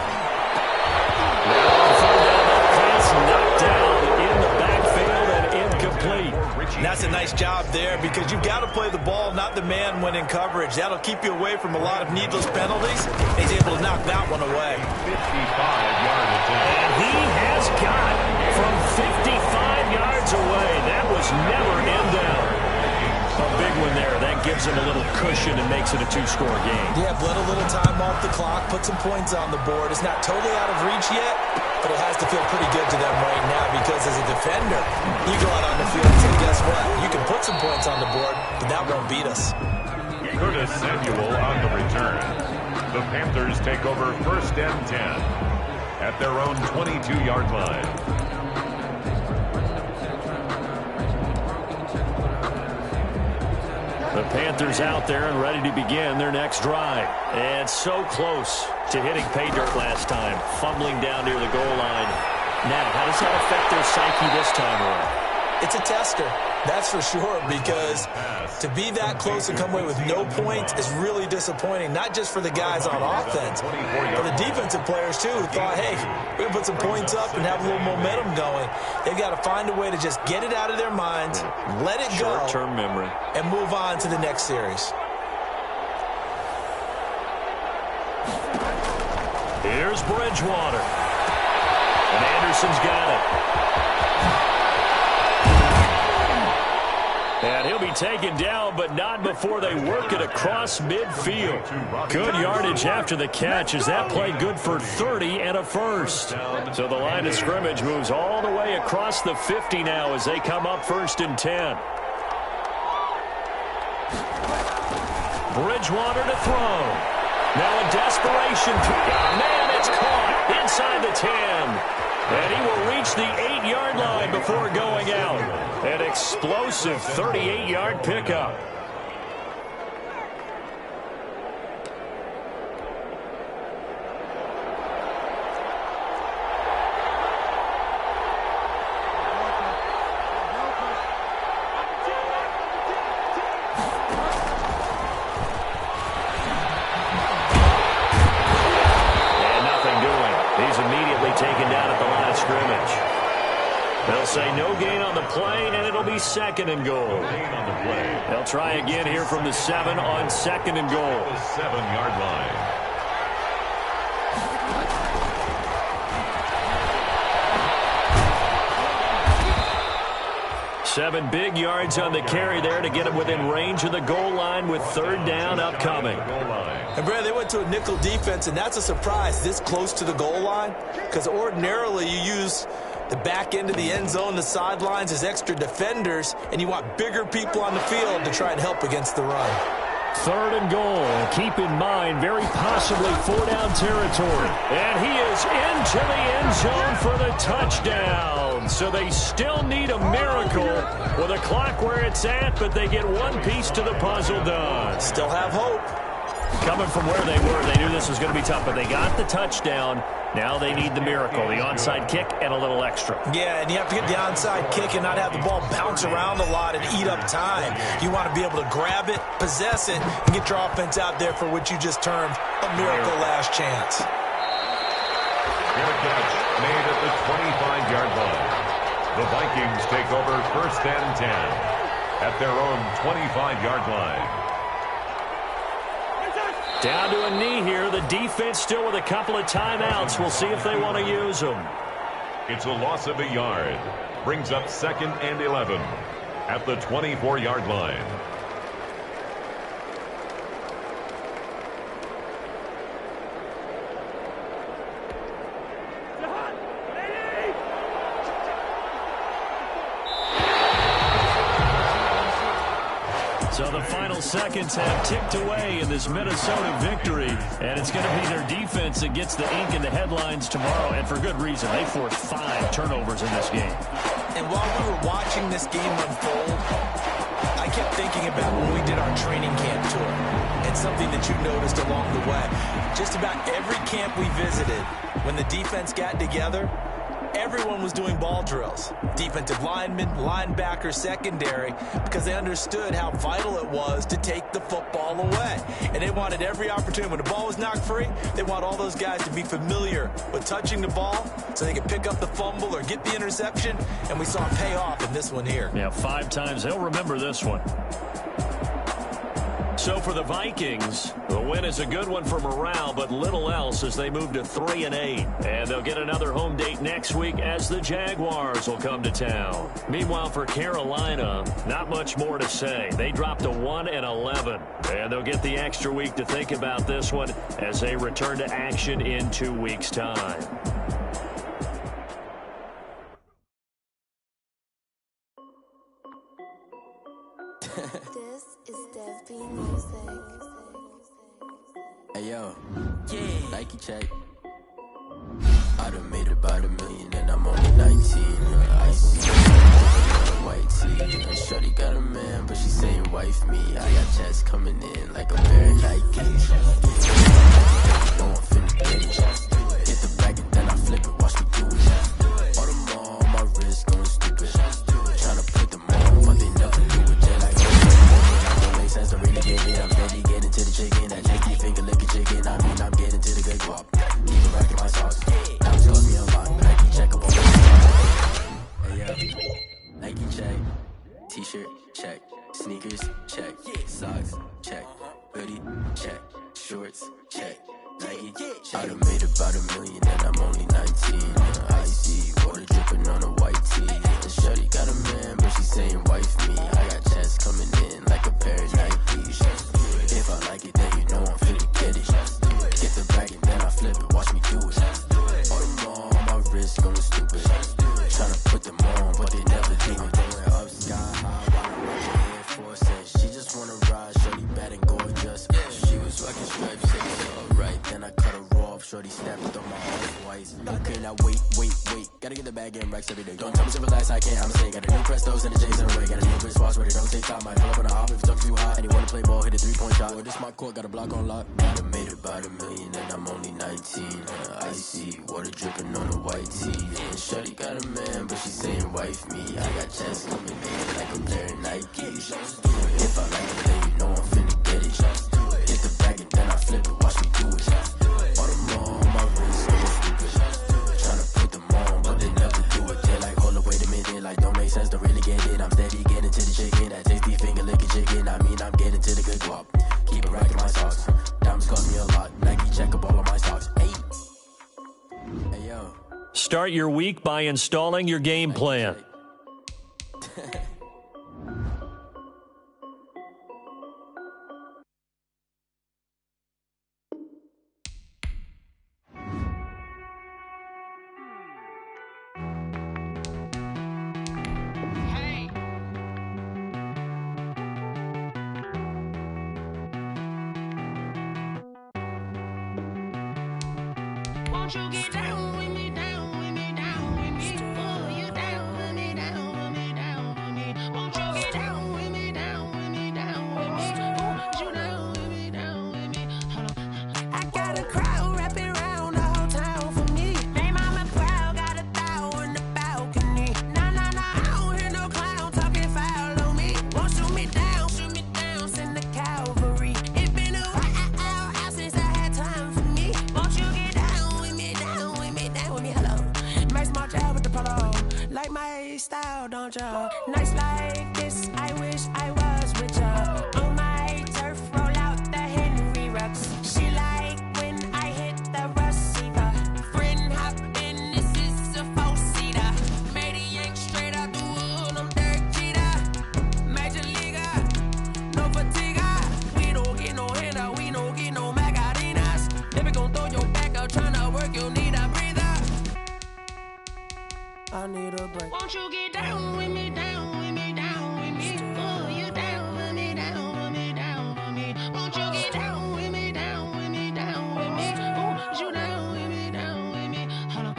Now on 3rd down, that pass knocked down in the backfield and incomplete. And that's a nice job there because you've got to play the ball, not the man when in coverage. That'll keep you away from a lot of needless penalties. He's able to knock that one away. 55-yard attempt. And he has got from 55 yards away. That was never in down. A big one there. That gives him a little cushion and makes it a 2-score game. Yeah, let a little time off the clock, put some points on the board. It's not totally out of reach yet, but it has to feel pretty good to them right now because as a defender, you go out on the field and say, guess what? You can put some points on the board, but that won't beat us. Curtis Samuel on the return. The Panthers take over 1st and 10 at their own 22-yard line. The Panthers out there and ready to begin their next drive. And so close to hitting pay dirt last time, fumbling down near the goal line. Now, how does that affect their psyche this time around? It's a tester, that's for sure, because to be that close and come away with no points is really disappointing, not just for the guys on offense, but the defensive players, too, who thought, hey, we're going to put some points up and have a little momentum going. They've got to find a way to just get it out of their minds, let it go, short-term memory, and move on to the next series. Here's Bridgewater. And Anderson's got it. And he'll be taken down, but not before they work it across midfield. Good yardage after the catch as that play good for 30 and a first. So the line of scrimmage moves all the way across the 50 now as they come up 1st and 10. Bridgewater to throw. Now in desperation. Oh, man, it's caught inside the 10. And he will reach the 8-yard line before going out. An explosive 38-yard pickup. Taken down at the line of scrimmage. They'll say no gain on the play, and it'll be 2nd and goal. They'll try again here from the 7 on 2nd and goal. The 7-yard line. Seven big yards on the carry there to get him within range of the goal line with 3rd down upcoming. And, Brad, they went to a nickel defense, and that's a surprise this close to the goal line because ordinarily you use the back end of the end zone, the sidelines as extra defenders, and you want bigger people on the field to try and help against the run. 3rd and goal. Keep in mind, very possibly 4-down territory. And he is into the end zone for the touchdown. So they still need a miracle with a clock where it's at, but they get one piece to the puzzle done. Still have hope. Coming from where they were, they knew this was going to be tough, but they got the touchdown. Now they need the miracle, the onside kick and a little extra. Yeah, and you have to get the onside kick and not have the ball bounce around a lot and eat up time. You want to be able to grab it, possess it, and get your offense out there for what you just termed a miracle last chance. Here a catch made at the 25-yard line. The Vikings take over 1st and 10 at their own 25-yard line. Down to a knee here. The defense still with a couple of timeouts. We'll see if they want to use them. It's a loss of a yard. Brings up 2nd and 11 at the 24-yard line. So the final seconds have ticked away in this Minnesota victory, and it's going to be their defense that gets the ink in the headlines tomorrow, and for good reason. They forced 5 turnovers in this game. And while we were watching this game unfold, I kept thinking about when we did our training camp tour and something that you noticed along the way. Just about every camp we visited, when the defense got together, everyone was doing ball drills. Defensive linemen, linebackers, secondary, because they understood how vital it was to take the football away. And they wanted every opportunity. When the ball was knocked free, they want all those guys to be familiar with touching the ball so they could pick up the fumble or get the interception. And we saw it pay off in this one here. Yeah, 5 times. They'll remember this one. So for the Vikings, the win is a good one for morale, but little else as they move to 3-8. And they'll get another home date next week as the Jaguars will come to town. Meanwhile, for Carolina, not much more to say. They dropped to 1-11, and they'll get the extra week to think about this one as they return to action in 2 weeks' time. This is Dev B Music. Hey yo, yeah. Nike check. I done made about $1 million and I'm only 19. I see white tee. And shorty got a man, but she saying wife me. I got checks coming in like a pair of Nikes. No one finna get it. Hit the bag and then I flip it. Watch me do it. All them on my wrist going stupid. Tryna put them on, but they never do it. They like, don't make sense to really get it. I'm ready getting to the chicken. That JD finger licking chicken. I mean, I'm getting to the good guap. Keep it racking my sauce. Diamonds cost me a lot, but I can check up on my. Hey yo, Nike check. T-shirt check. Sneakers check. Socks check. Hoodie check. Shorts check. Nike check. I done made about $1 million and I'm only 19. Icy water dripping on a white tee. The shorty got a man, but she saying wife me. I got checks coming in like a pair of Nikes. If I like it, then you know I'm finna get it. Get the bag and then I flip it. Watch me do it. All them on my wrist going stupid. Tryna put them on, but they never do it. Going up sky high, while I'm Air Force. And she just wanna ride, shorty bad and gorgeous. She was rocking stripes, alright. Then I cut her off, shorty snapped on my off-whites. Okay, now wait. Gotta get the bag and racks every day. Don't tell me to relax, I can't, I'ma say. Got a new Prestos and the J's in the way. Got a new Chris Foss, but it don't take time. Might pull up on the hop if it's up too hot. And you wanna play ball, hit a 3-point shot. Boy, this my court, got a block on lock. I done made about $1 million and I'm only 19. Icy water dripping on a white tee. And shorty got a man, but she saying wife me. I got checks coming in like a pair of Nikes. If I like it, then you know I'm finna get it. Hit the bag and then I flip it. Watch me do it. All them on my wrist, so stupid. Tryna put them on, but they never do it. They're like, hold up, wait a minute. Like, don't make sense to really get it. I'm steady getting to the chicken. That tasty finger licking chicken. I mean, I'm getting to the good guap. Keep it racking my socks. Diamonds cost me a lot. Nike check up all of my stocks. Hey yo. Start your week by installing your game plan. Won't you get down with me, down with me, down with me? Oh, you down with me, down with me, down with me. Won't you get down with me, down with me, down with me? Oh, you down with me, down with me? Hold on. I got a crowd wrapping around the whole town for me. Hey, mama proud, got a thou in the balcony. Nah, I don't hear no clown talking foul on me. Won't shoot me down, send the cavalry. It's been a while since I had time for me. Won't you get down with me, down with me, down with me? Hello. Max March out with the polo. Like my style, don't ya? Nights like this, I wish I was with ya. On my turf, roll out the Henry Rux. She like when I hit the receiver. Friend hop in, this is a four-seater. Made a yank straight out the wood, I'm Derek Jeter. Major leaguer, no fatigue. We don't get no handout, we don't get no Macarinas. Never gon' throw your back out, tryna work, you need a breather. I need a break. Won't you get down with me, down with me, down with me? Oh, you down with me, down with me, down with me? Won't you get down with me, down with me, down with me? Oh, you down with me, down with me? Hold on.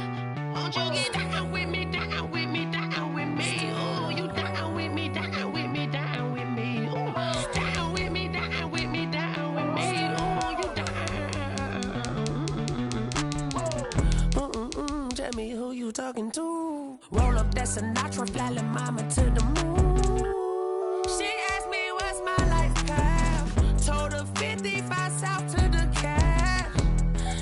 Won't you get down with me, down with me, down with me? Oh, you down with me, down with me, down with me? Oh, down with me, down with me, down with me? Oh, you down. Tell me who you talking to. Roll up that Sinatra, fly la mama to the moon. She asked me what's my life path. Told her 55 south to the cab.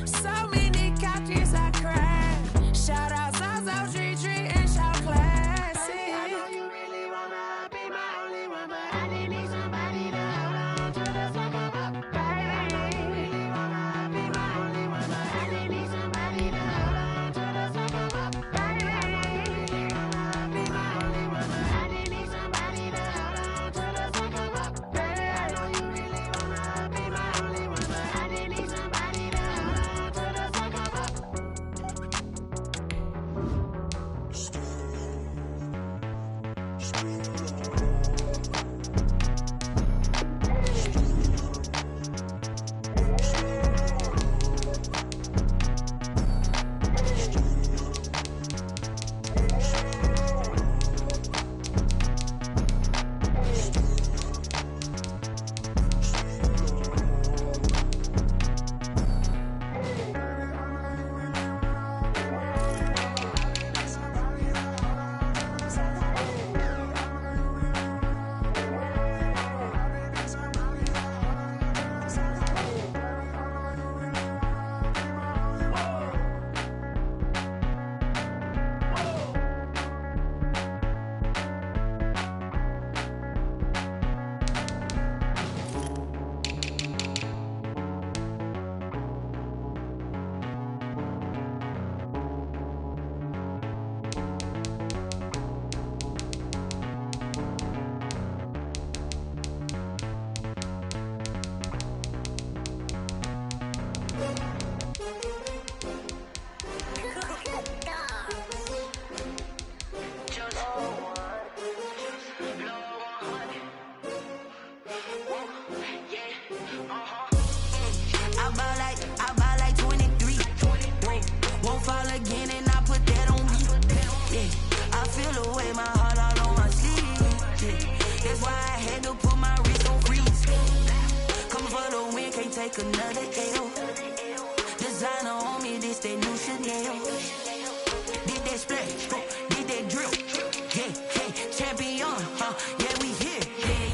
So many couches I cried. Shout out South Tree and shout classy. I know you really wanna be my only one, but I didn't need somebody to hold on to the second up. Baby, I know you really wanna be my only one, but I didn't need somebody to hold on to the second up. Baby, I know you really wanna be my only one, but I didn't need somebody to hold on to the second up. Baby, I know you really wanna be my only one, but I didn't need somebody to hold on to the second up. I ball like 23. Won't fall again and I put that on me. Yeah, I feel the way, my heart all on my sleeve. Yeah, that's why I had to put my wrist on freeze. Coming for the win, can't take another L. Designer on me, this that new Chanel. Did that splash, did that drill. Yeah, champion, yeah, we here.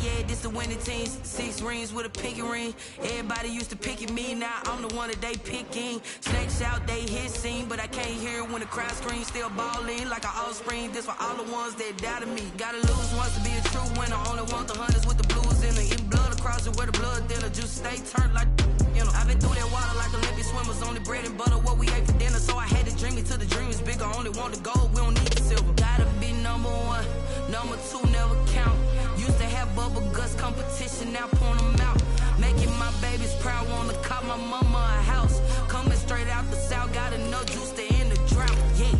Yeah, this the winning team. 6 rings with a pinky ring. Everybody used to pick at me, now I'm the one that they picking. Snakes out, they hit scene, but I can't hear it when the crowd screams. Still balling like an offspring. This for all the ones that doubted me. Gotta lose once to be a true winner. Only want the hunters with the blues in it. Eating blood across it where the blood dinner. Just stay turned like, you know. I've been through that water like Olympic swimmers. Only bread and butter, what we ate for dinner. So I had to dream it till the dream is bigger. Only want the gold, we don't need the silver. Gotta be number 1, number 2 never count. Used to have bubble guts competition, now point them out. Making my babies proud, wanna cop my mama a house. Coming straight out the south, got enough juice to end the drought. Yeah,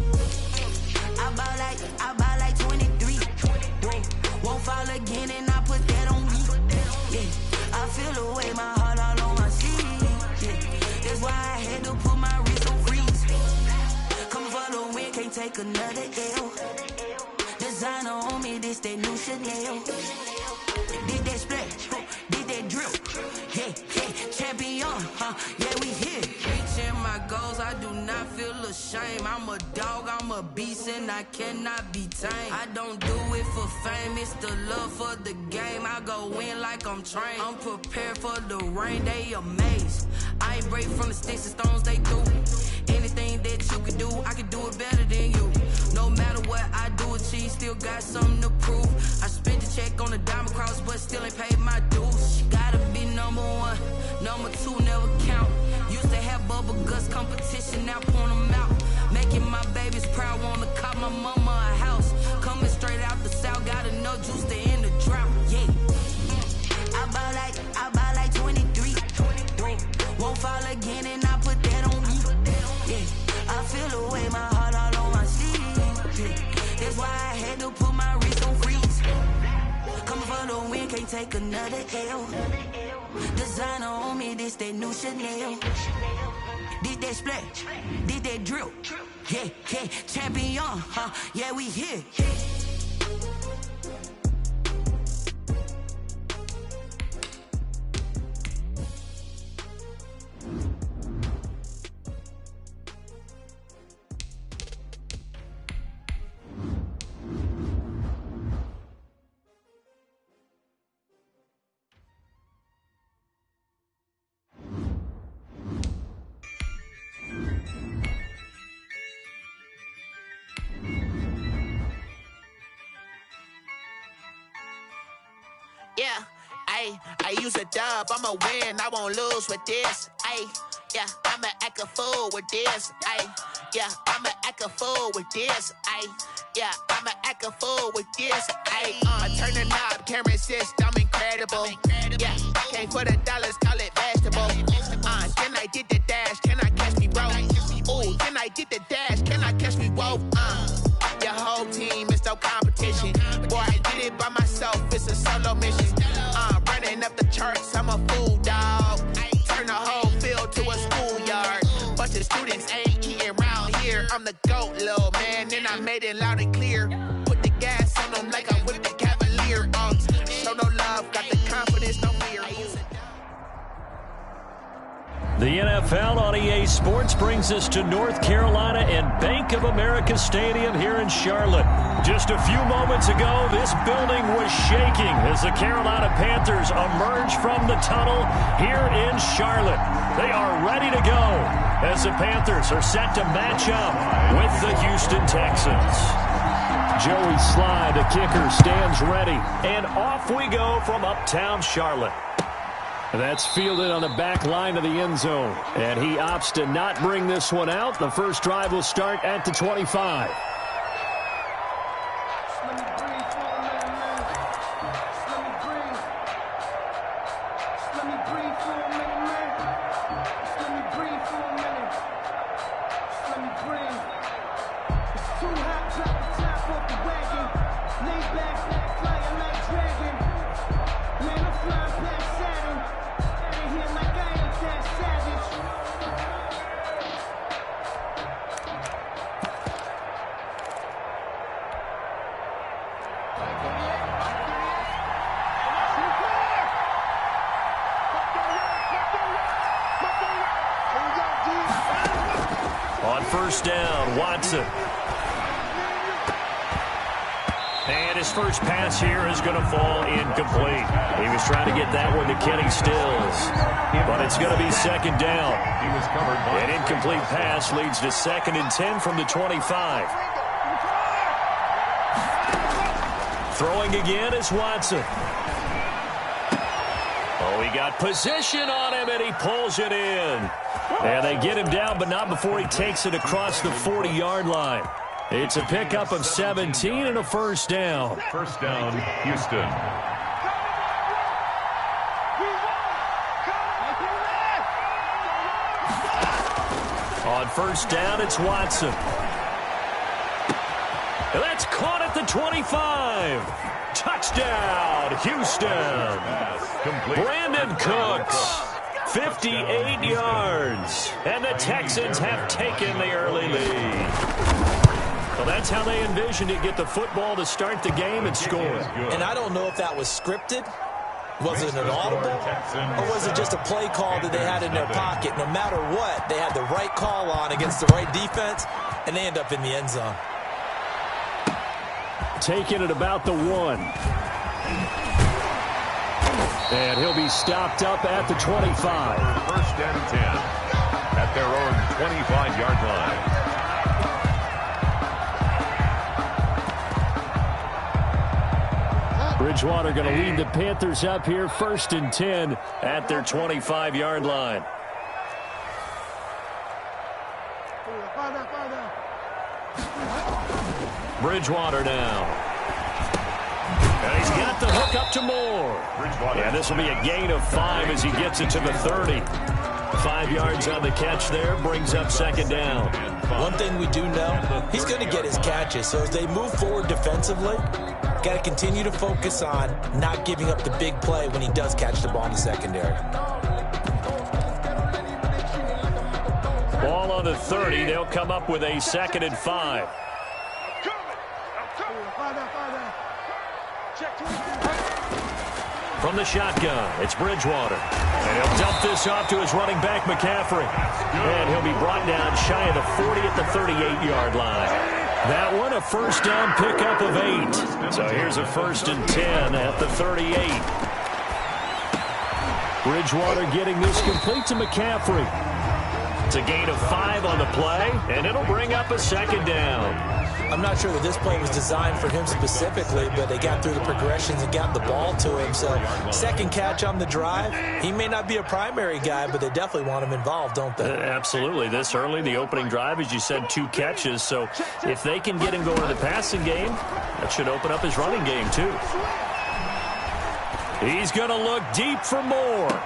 I buy like 23. Won't fall again and I put that on me. Yeah, I feel the way, my heart all on my sleeve. Yeah, that's why I had to put my wrist on freeze. take another L. Designer on me, this that new Chanel. Did that splash, did that drip. Yeah, champion, yeah, we here. Reaching my goals, I do not feel ashamed. I'm a dog, I'm a beast, and I cannot be tamed. I don't do it for fame, it's the love for the game. I go in like I'm trained. I'm prepared for the rain, they amazed. I ain't break from the sticks and stones they do. Anything that you can do, I can do it better than you. No matter what I do achieve, still got something to prove. I spent the check on the diamond cross, but still ain't paid my dues. Gotta be number one, number two never count. Used to have bubble guts competition, now point them out. Making my babies proud, wanna cop my mama a house. Coming straight out the south, got enough juice to end the drought. Yeah, I buy like 23. Won't fall again, and I put that on me. Yeah, I feel the way, my heart all on my sleeve. Yeah, that's why I had to put my wrist on freeze. Coming for the win, can't take another L. Designer on me, this that new Chanel. Did that splash, did that drip. Yeah, champion, yeah, we here. Yeah, I use a dub, I'ma win, I won't lose with this. Yeah, I'ma act a fool with this. Yeah, I'ma act a fool with this. Yeah, I'ma act a fool with this. I turn the knob, camera assist, I'm incredible. Yeah, came for the dollars, call it vegetable. Then I did the dash, can I catch me, bro? Ooh, then I did the dash, can I catch me, whoa? Your whole team is no competition. Boy, I did it by myself, it's a solo mission. Running up the charts, I'm a fool, dog. Turn the whole field to a schoolyard. Bunch of students ain't eating round here. I'm the GOAT, little man, and I made it loud and clear. Put the gas on them like I whipped the Cavalier. Show no love, got the confidence, no fear. The NFL on EA Sports brings us to North Carolina and Bank of America Stadium here in Charlotte. Just a few moments ago, this building was shaking as the Carolina Panthers emerge from the tunnel here in Charlotte. They are ready to go as the Panthers are set to match up with the Houston Texans. Joey Sly, the kicker, stands ready, and off we go from uptown Charlotte. That's fielded on the back line of the end zone. And he opts to not bring this one out. The first drive will start at the 25. First down, Watson. And his first pass here is going to fall incomplete. He was trying to get that one to Kenny Stills. But it's going to be second down. An incomplete pass leads to 2nd and 10 from the 25. Throwing again is Watson. Oh, he got position on him, and he pulls it in. And they get him down, but not before he takes it across the 40-yard line. It's a pickup of 17 and a first down. First down, Houston. On first down, it's Watson. And that's caught at the 25. Touchdown, Houston. Brandon Cooks. 58 yards, and the Texans have taken the early lead. Well, that's how they envisioned it, get the football to start the game and score. And I don't know if that was scripted. Was it an audible? Or was it just a play call that they had in their pocket? No matter what, they had the right call on against the right defense, and they end up in the end zone. Taking it about the 1. And he'll be stopped up at the 25. First and 10 at their own 25-yard line. Bridgewater going to lead the Panthers up here, 1st and 10 at their 25-yard line. Bridgewater now. And he's got the hook up to Moore. And this will be a gain of 5 as he gets it to the 30. 5 yards on the catch there, brings up 2nd down. One thing we do know, he's going to get his catches. So as they move forward defensively, got to continue to focus on not giving up the big play when he does catch the ball in the secondary. Ball on the 30. They'll come up with a 2nd and 5. From the shotgun, it's Bridgewater. And he'll dump this off to his running back, McCaffrey. And he'll be brought down shy of the 40 at the 38-yard line. That one, a 1st down pickup of 8. So here's a 1st and 10 at the 38. Bridgewater getting this complete to McCaffrey. It's a gain of 5 on the play, and it'll bring up a 2nd down. I'm not sure that this play was designed for him specifically, but they got through the progressions and got the ball to him. So 2nd catch on the drive. He may not be a primary guy, but they definitely want him involved, don't they? Absolutely. This early, the opening drive, as you said, 2 catches. So if they can get him going to the passing game, that should open up his running game too. He's going to look deep for Moore.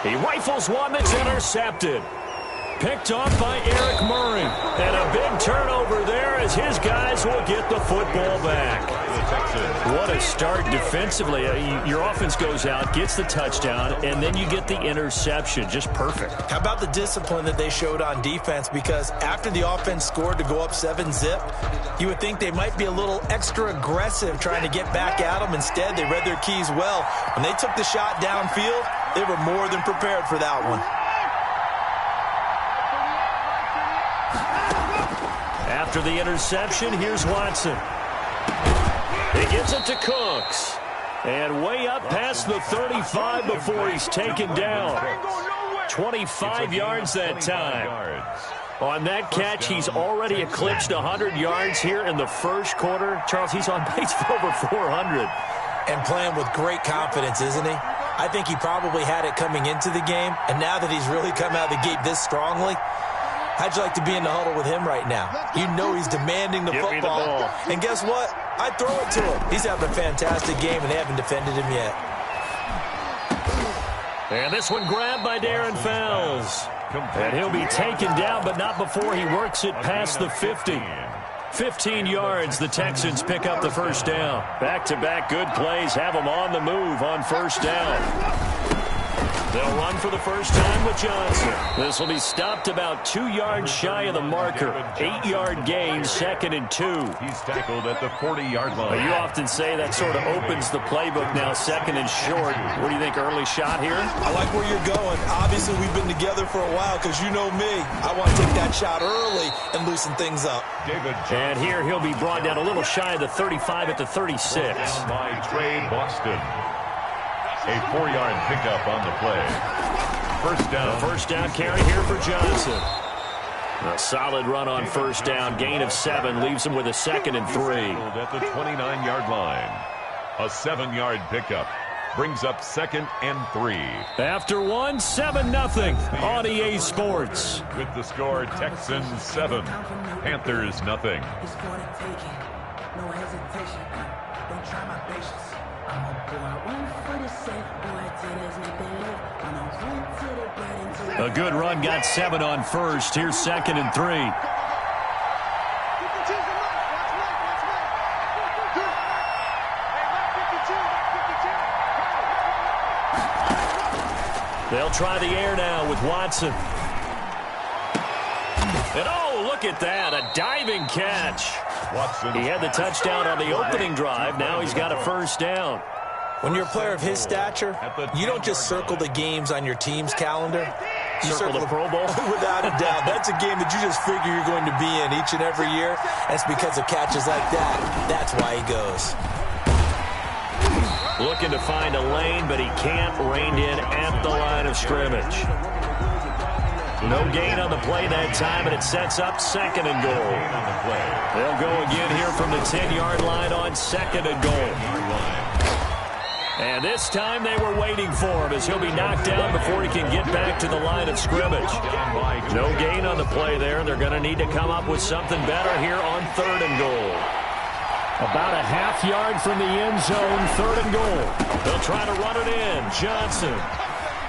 He rifles one that's intercepted. Picked off by Eric Murray. And a big turnover there as his guys will get the football back. What a start defensively. Your offense goes out, gets the touchdown, and then you get the interception. Just perfect. How about the discipline that they showed on defense? Because after the offense scored to go up 7-zip, you would think they might be a little extra aggressive trying to get back at them. Instead, they read their keys well. When they took the shot downfield, they were more than prepared for that one. After the interception, here's Watson. He gets it to Cooks. And way up past the 35 before he's taken down. 25 yards that time. On that catch, he's already eclipsed 100 yards here in the first quarter. Charles, he's on pace for over 400. And playing with great confidence, isn't he? I think he probably had it coming into the game. And now that he's really come out of the gate this strongly, how'd you like to be in the huddle with him right now? You know he's demanding the football. And guess what? I throw it to him. He's having a fantastic game, and they haven't defended him yet. And this one grabbed by Darren Fells. And he'll be taken down, but not before he works it past the 50. 15 yards, the Texans pick up the 1st down. Back-to-back good plays have them on the move on 1st down. They'll run for the first time with Johnson. This will be stopped about 2 yards shy of the marker. 8-yard gain, 2nd and 2. He's tackled at the 40-yard line. You often say that sort of opens the playbook now, 2nd and short. What do you think, early shot here? I like where you're going. Obviously, we've been together for a while because you know me. I want to take that shot early and loosen things up. And here he'll be brought down a little shy of the 35 at the 36. By Trey Boston. A 4-yard pickup on the play. 1st down. The 1st down carry here for Johnson. A solid run on 1st down. Gain of 7 leaves him with a 2nd and 3. At the 29-yard line. A 7-yard pickup brings up 2nd and 3. After 1, 7-0 on EA Sports. With the score, Texans 7, Panthers 0. No hesitation. Don't try my patience. I'm a boy, one for the safe, boy, till there's nothing left. I'm a run to the bread until a good run, got 7 on 1st. Here's 2nd and 3. They'll try the air now with Watson. And oh, look at that, a diving catch. He had the touchdown on the opening drive. Now he's got a first down. When you're a player of his stature, you don't just circle the games on your team's calendar. You circle the Pro Bowl? Without a doubt. That's a game that you just figure you're going to be in each and every year. That's because of catches like that. That's why he goes. Looking to find a lane, but he can't. Reined in at the line of scrimmage. No gain on the play that time, and it sets up second and goal. They'll go again here from the 10-yard line on second and goal. And this time they were waiting for him as he'll be knocked down before he can get back to the line of scrimmage. No gain on the play there. They're going to need to come up with something better here on third and goal. About a half yard from the end zone, third and goal. They'll try to run it in. Johnson.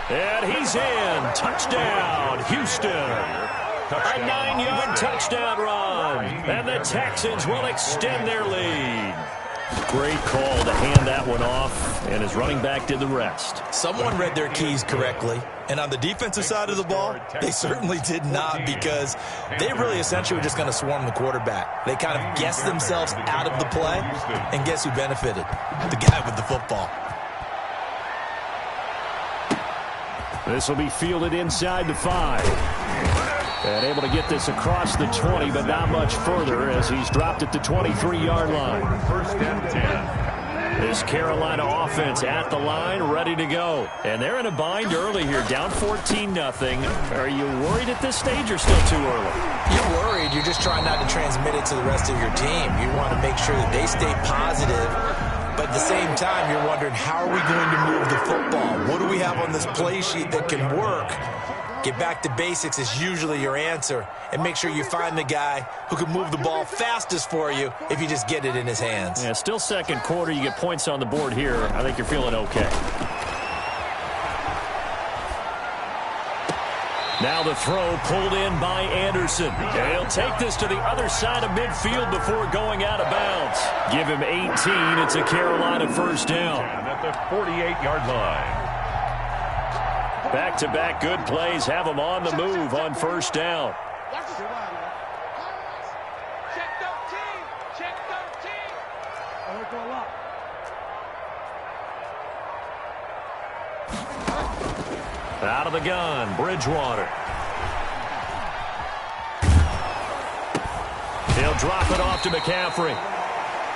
And he's in. Touchdown, Houston. A 9-yard touchdown run. And the Texans will extend their lead. Great call to hand that one off, and his running back did the rest. Someone read their keys correctly, and on the defensive side of the ball, they certainly did not, because they really essentially were just going to swarm the quarterback. They kind of guessed themselves out of the play, and guess who benefited? The guy with the football. This will be fielded inside the 5. And able to get this across the 20, but not much further as he's dropped at the 23-yard line. First and 10. This Carolina offense at the line, ready to go. And they're in a bind early here, down 14-0. Are you worried at this stage or still too early? You're worried. You're just trying not to transmit it to the rest of your team. You want to make sure that they stay positive. But at the same time, you're wondering, how are we going to move the football? What do we have on this play sheet that can work? Get back to basics is usually your answer. And make sure you find the guy who can move the ball fastest for you if you just get it in his hands. Yeah, still second quarter. You get points on the board here. I think you're feeling okay. Now the throw pulled in by Anderson. And he'll take this to the other side of midfield before going out of bounds. Give him 18. It's a Carolina first down. And at the 48-yard line. Back-to-back good plays have them on the move on first down. Out of the gun, Bridgewater. He'll drop it off to McCaffrey.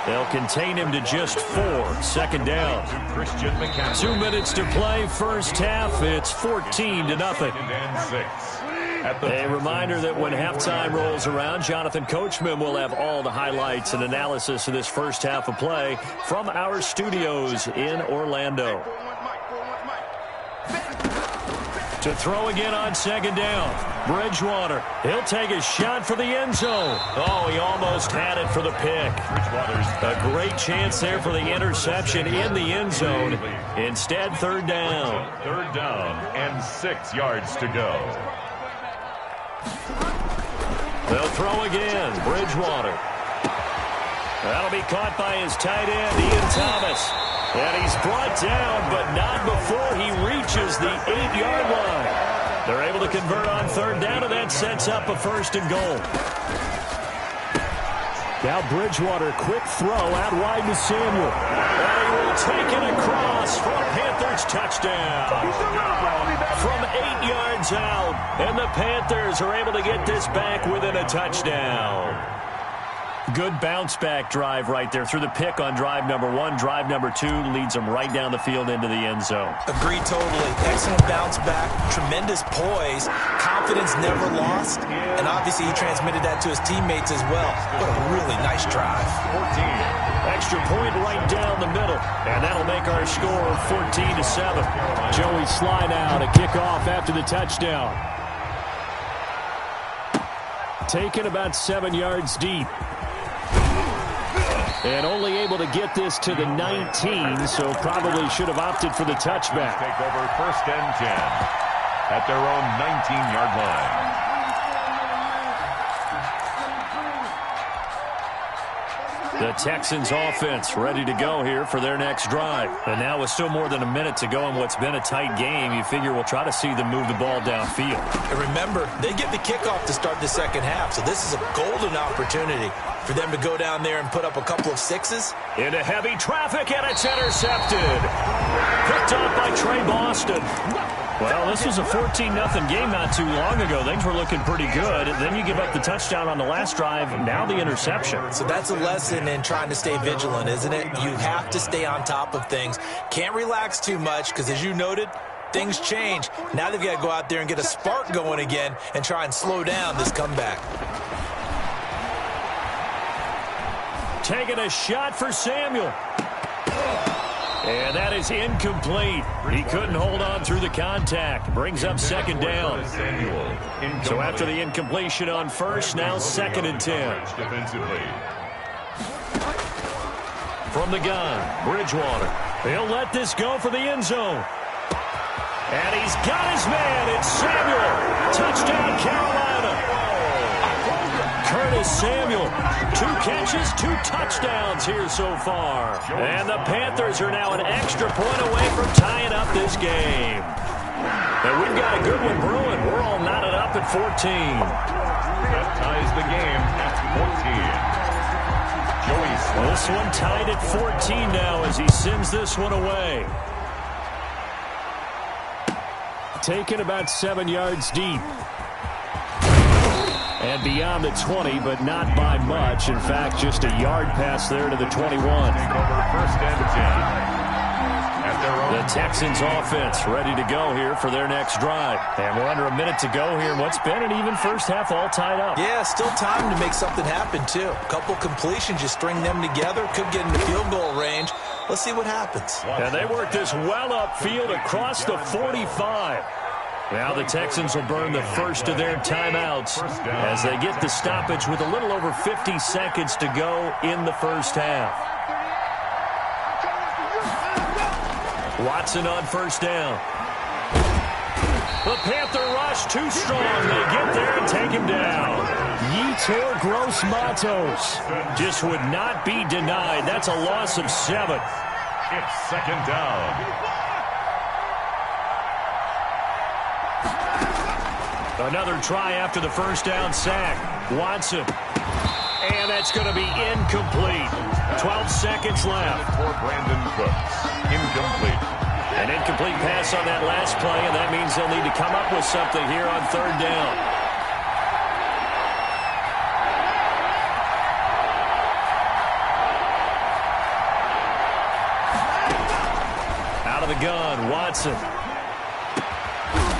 They'll contain him to just 4. Second down. 2 minutes to play. First half. It's 14-0. A reminder that when halftime rolls around, Jonathan Coachman will have all the highlights and analysis of this first half of play from our studios in Orlando. To throw again on second down. Bridgewater. He'll take a shot for the end zone. Oh, he almost had it for the pick. A great chance there for the interception in the end zone. Instead, third down. Third down and 6 yards to go. They'll throw again. Bridgewater. That'll be caught by his tight end, Ian Thomas. And he's brought down, but not before he reaches the 8-yard line. They're able to convert on third down, and that sets up a first and goal. Now Bridgewater, quick throw out wide to Samuel. And he will take it across for a Panthers touchdown. From 8 yards out, and the Panthers are able to get this back within a touchdown. Good bounce-back drive right there through the pick on drive number 1. Drive number 2 leads them right down the field into the end zone. Agreed totally. Excellent bounce-back, tremendous poise, confidence never lost, and obviously he transmitted that to his teammates as well. What a really nice drive. 14. Extra point right down the middle, and that'll make our score 14-7. Joey Sly now to kick off after the touchdown. Taken about 7 yards deep. And only able to get this to the 19, so probably should have opted for the touchback. Take over first and 10 at their own 19-yard line. The Texans offense ready to go here for their next drive. And now with still more than a minute to go in what's been a tight game, you figure we'll try to see them move the ball downfield. And remember, they get the kickoff to start the second half, so this is a golden opportunity for them to go down there and put up a couple of sixes. Into heavy traffic, and it's intercepted. Picked up by Trey Boston. Well, this was a 14-0 game not too long ago. Things were looking pretty good. Then you give up the touchdown on the last drive. Now the interception. So that's a lesson in trying to stay vigilant, isn't it? You have to stay on top of things. Can't relax too much because, as you noted, things change. Now they've got to go out there and get a spark going again and try and slow down this comeback. Taking a shot for Samuel. And that is incomplete. He couldn't hold on through the contact. Brings up second down. So after the incompletion on first, now 2nd and 10. From the gun, Bridgewater. He'll let this go for the end zone. And he's got his man. It's Samuel. Touchdown, Carolina. Curtis Samuel, 2 catches, 2 touchdowns here so far. And the Panthers are now an extra point away from tying up this game. And we've got a good one brewing. We're all knotted up at 14. That ties the game at 14. Joey Slaughter. This one tied at 14 now as he sends this one away. Taken about 7 yards deep. And beyond the 20, but not by much. In fact, just a yard pass there to the 21. First and 10. The Texans offense ready to go here for their next drive. And we're under a minute to go here in what's been an even first half, all tied up. Yeah, still time to make something happen, too. A couple completions, you string them together, could get into field goal range. Let's see what happens. And they work this well upfield across the 45. Now the Texans will burn the first of their timeouts as they get the stoppage with a little over 50 seconds to go in the first half. Watson on first down. The Panther rush too strong. They get there and take him down. Yetur Gross-Matos just would not be denied. That's a loss of 7. It's 2nd down. Another try after the first down sack. Watson. And that's going to be incomplete. 12 seconds left. For Brandon Cooks. Incomplete. An incomplete pass on that last play, and that means they'll need to come up with something here on 3rd down. Out of the gun, Watson.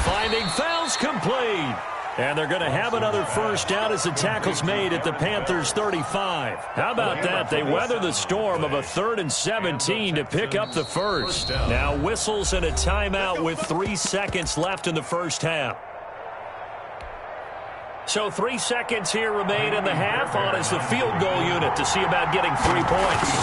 Finding fouls complete. And they're going to have another first down as the tackle's made at the Panthers' 35. How about that? They weather the storm of a 3rd and 17 to pick up the first. Now whistles and a timeout with 3 seconds left in the first half. So 3 seconds here remain in the half. On is the field goal unit to see about getting 3 points.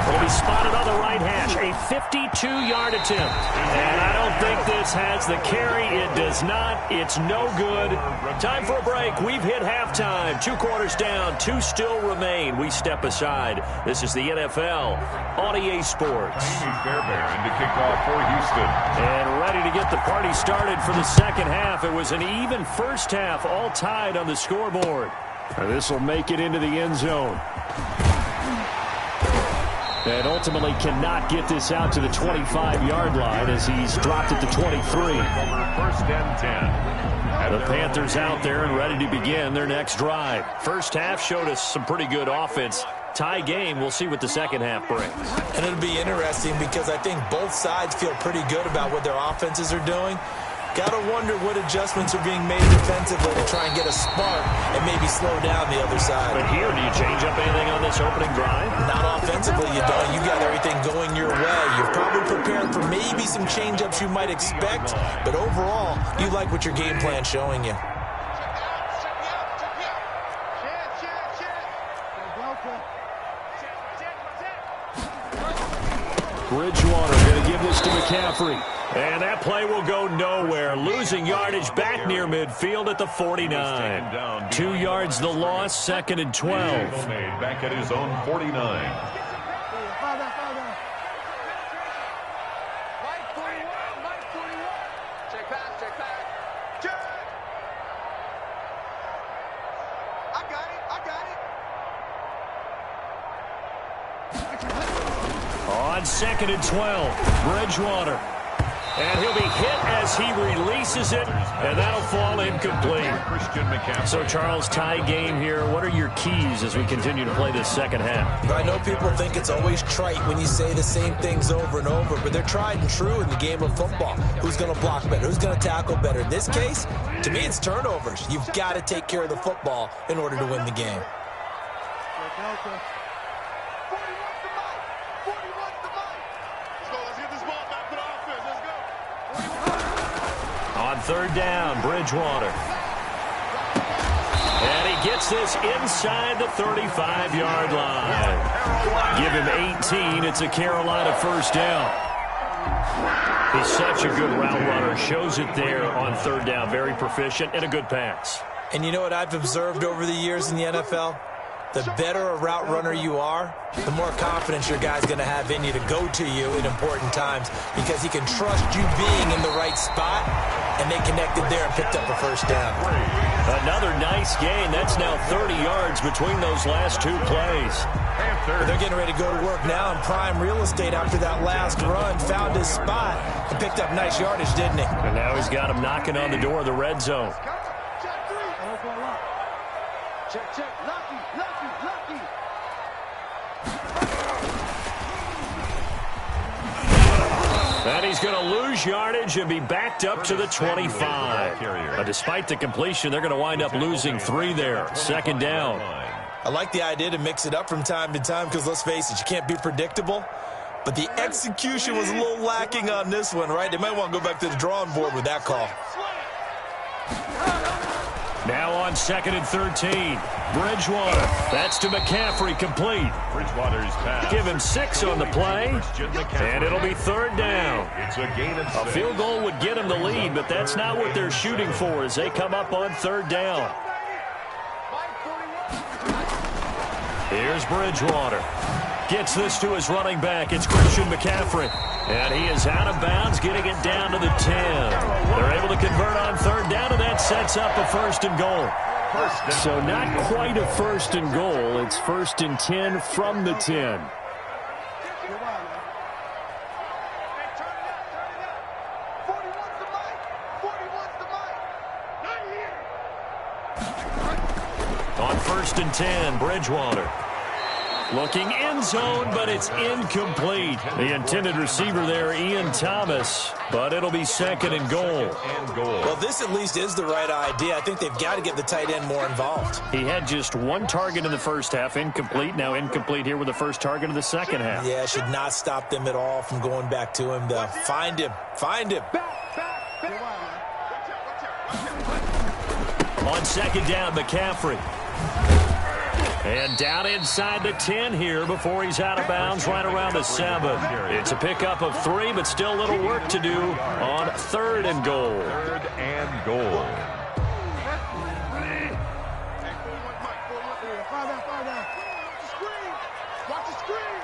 Will be spotted on the right hash. A 52-yard attempt. And I don't think this has the carry. It does not. It's no good. Time for a break. We've hit halftime. 2 quarters down. 2 still remain. We step aside. This is the NFL on EA Sports. Fairbairn to kick off for Houston. And ready to get the party started for the second half. It was an even first half, all tied on the scoreboard. This will make it into the end zone. And ultimately cannot get this out to the 25-yard line as he's dropped at the 23. 1st and 10. The Panthers out there and ready to begin their next drive. First half showed us some pretty good offense. Tie game. We'll see what the second half brings. And it'll be interesting because I think both sides feel pretty good about what their offenses are doing. Got to wonder what adjustments are being made defensively to try and get a spark and maybe slow down the other side. But here, do you change up anything on this opening drive? Not offensively, you don't. You got everything going your way. You're probably prepared for maybe some change-ups you might expect, but overall, you like what your game plan's showing you. Bridgewater going to give this to McCaffrey. And that play will go nowhere. Losing yardage back near midfield at the 49. 2 yards the loss, 2nd and 12. Back at his own 49. On 2nd and 12, Bridgewater. And he'll be hit as he releases it, and that'll fall incomplete. So, Charles, tie game here. What are your keys as we continue to play this second half? I know people think it's always trite when you say the same things over and over, but they're tried and true in the game of football. Who's going to block better? Who's going to tackle better? In this case, to me, it's turnovers. You've got to take care of the football in order to win the game. On 3rd down, Bridgewater. And he gets this inside the 35-yard line. Give him 18. It's a Carolina 1st down. He's such a good route runner. Shows it there on 3rd down. Very proficient and a good pass. And you know what I've observed over the years in the NFL? The better a route runner you are, the more confidence your guy's going to have in you to go to you in important times because he can trust you being in the right spot, and they connected there and picked up a 1st down. Another nice gain. That's now 30 yards between those last 2 plays. But they're getting ready to go to work now in prime real estate after that last run. Found his spot and picked up nice yardage, didn't he? And now he's got him knocking on the door of the red zone. Check. Lucky. And he's going to lose yardage and be backed up to the 25. But despite the completion, they're going to wind up losing 3 there. 2nd down. I like the idea to mix it up from time to time because, let's face it, you can't be predictable. But the execution was a little lacking on this one, right? They might want to go back to the drawing board with that call. Now on 2nd and 13. Bridgewater. That's to McCaffrey, complete. Bridgewater's pass. Give him 6 on the play, and it'll be 3rd down. It's a gain of 6. A field goal would get him the lead, but that's not what they're shooting for as they come up on 3rd down. Here's Bridgewater. Gets this to his running back. It's Christian McCaffrey. And he is out of bounds, getting it down to the 10. They're able to convert on 3rd down, and that sets up a 1st and goal. So not quite a 1st and goal. It's 1st and 10 from the 10. On 1st and 10, Bridgewater. Looking end zone, but it's incomplete. The intended receiver there, Ian Thomas, but it'll be 2nd and goal. Well, this at least is the right idea. I think they've got to get the tight end more involved. He had just 1 target in the 1st half, incomplete. Now incomplete here with the 1st target of the 2nd half. Yeah, should not stop them at all from going back to him. Find him. On 2nd down, McCaffrey. And down inside the 10 here before he's out of bounds right around the 7. It's a pickup of 3, but still a little work to do on 3rd and goal. 3rd and goal. Watch the screen.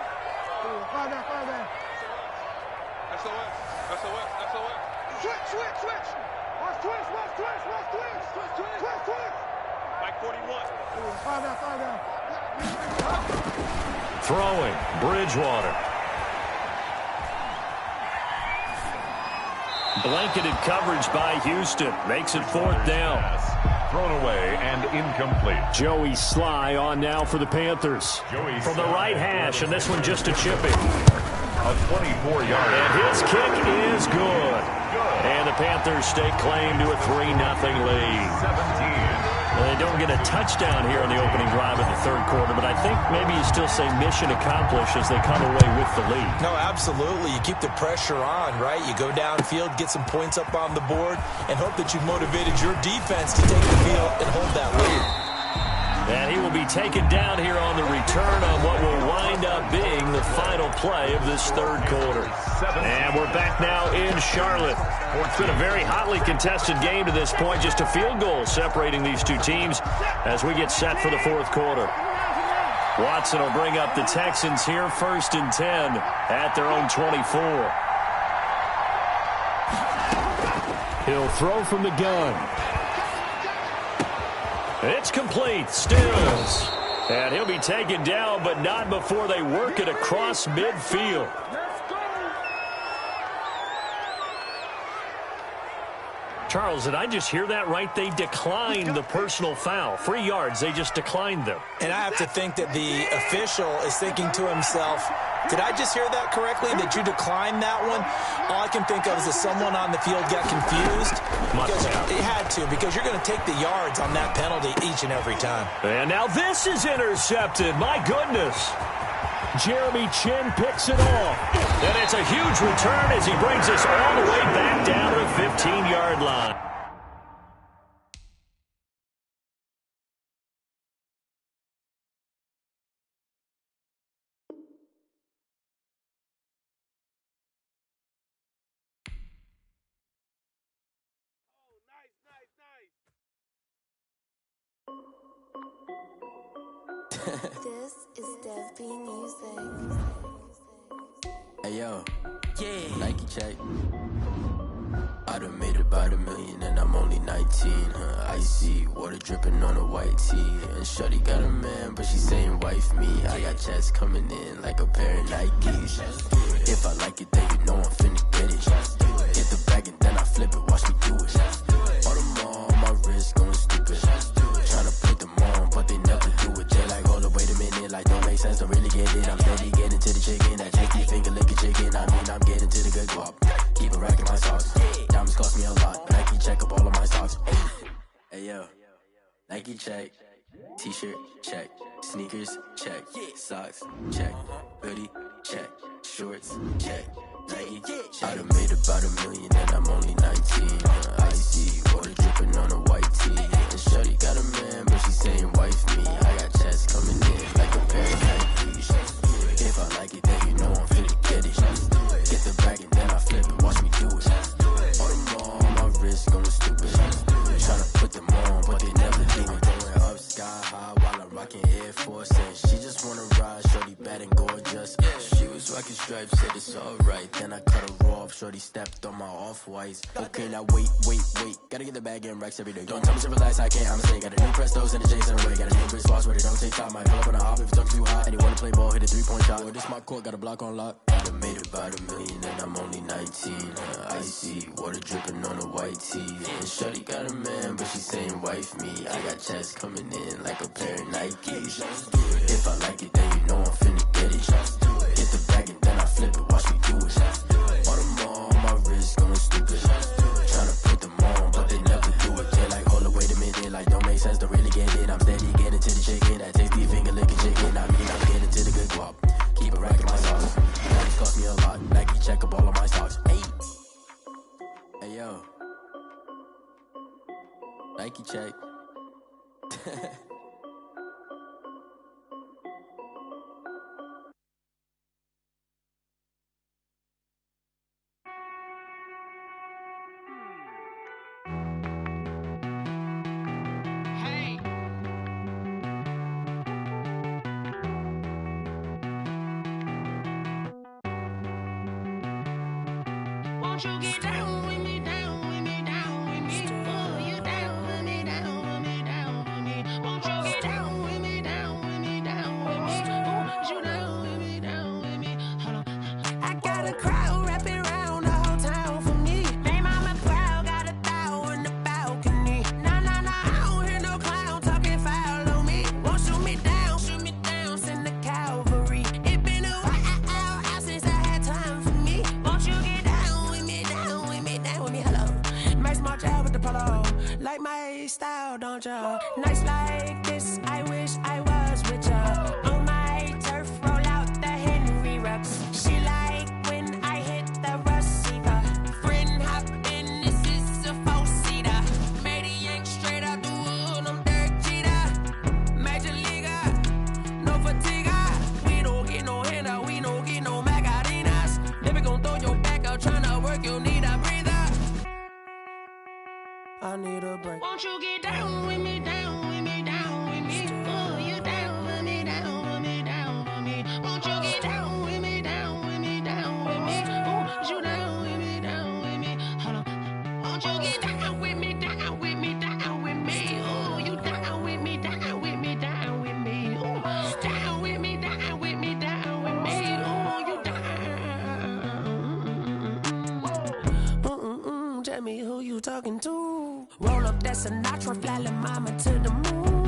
SOS. Switch. Watch twist. Mike 41. Five down. Throwing, Bridgewater. Blanketed coverage by Houston. Makes it 4th down. Thrown away and incomplete. Joey Sly on now for the Panthers. From the right hash, and this one just a chipping. A 24-yard. And his kick is good. And the Panthers stake claim to a 3-0 lead. 17. Well, they don't get a touchdown here in the opening drive of the 3rd quarter, but I think maybe you still say mission accomplished as they come away with the lead. No, absolutely. You keep the pressure on, right? You go downfield, get some points up on the board, and hope that you've motivated your defense to take the field and hold that lead. And he will be taken down here on the return on what will wind up being the final play of this third quarter. And we're back now in Charlotte. It's been a very hotly contested game to this point. Just a field goal separating these two teams as we get set for the fourth quarter. Watson will bring up the Texans here, 1st and 10 at their own 24. He'll throw from the gun. It's complete. Stills. And he'll be taken down, but not before they work it across midfield. Charles, did I just hear that right? They declined the personal foul. 3 yards, they just declined them. And I have to think that the official is thinking to himself, did I just hear that correctly, that you declined that one? All I can think of is that someone on the field got confused. Because it had to, because you're going to take the yards on that penalty each and every time. And now this is intercepted. My goodness. Jeremy Chin picks it off. And it's a huge return as he brings us all the way back down to the 15-yard line. This is Dev B Music. Hey yo, yeah, Nike check. I done made about $1 million and I'm only 19. Icy water dripping on a white tee. And shorty got a man, but she saying wife me. I got checks coming in like a pair of Nikes. If I like it, then you know I'm finna get it. Get the bag and then I flip it, watch me do it. All them on my wrist going stupid. Tryna put them on, but they never do it. They like, hold up, wait a minute, like don't make sense, don't really get it. I'm steady getting to the chicken, that tasty finger licking chicken. I mean, I'm getting to the good guap. Keep a rack in my socks. Diamonds cost me a lot. Nike check up all of my socks. Hey yo, Nike check. T-shirt check. Sneakers check. Socks check. Hoodie check. Shorts check. Nike. I done made about $1 million and I'm only 19. Icy water dripping on a white tee. And shorty got a man, but she saying wife me. I got checks coming in like a pair of Nikes. If I like it, then you know I'm finna get it. Get the bag and then I flip it, watch me do it. All them on my wrist going stupid. Tryna put them on, but they never do it. Going up sky high while I'm rocking Air Force. And she just wanna ride, shorty bad and gorgeous. She was rocking stripes, said it's alright. Then I cut her off, shorty stepped on my off-whites. Okay, now wait. Gotta get the bag and racks every day. Don't tell me to relax, I can't, I'ma say. Got a new Prestos and a J's in the way. Got a new Chris Foss where they don't take time. Might pull up on a hop if it's talking too hot. And you wanna play ball, hit a 3-point shot. Or this my court, got a block on lock. I done made about $1 million and I'm only 19. Icy water dripping on a white tee. And shorty got a man, but she saying wife me. I got checks coming in like a pair of Nikes. If I like it, then you know I'm finna get it. Get the bag and then I flip it, watch me do it. All them on my wrist going stupid. Tryna put them on, but they never do it. They like, hold up, wait a minute, like don't make sense, don't really get it. I'm steady getting to the chicken, that tasty finger licking chicken. I mean, I'm getting to the good guap. Keep a rack in my socks. Diamonds cost me a lot. Nike check up all of my stocks. Hey yo, Nike check. Won't you get down with me, down with me, down with me? Oh, you down with me, down with me, down with me. Won't you get down with me, down with me, down with me? Oh, you down with me, down with me? Hold on. I got a crowd wrapping around the whole town for me. Name on my crowd, got a thou in the balcony. Nah, I don't hear no clown talking foul on me. Won't shoot me down, send the cavalry. It been a while since I had time for me. Won't you get down with me, down that Sinatra, fly la mama to the moon.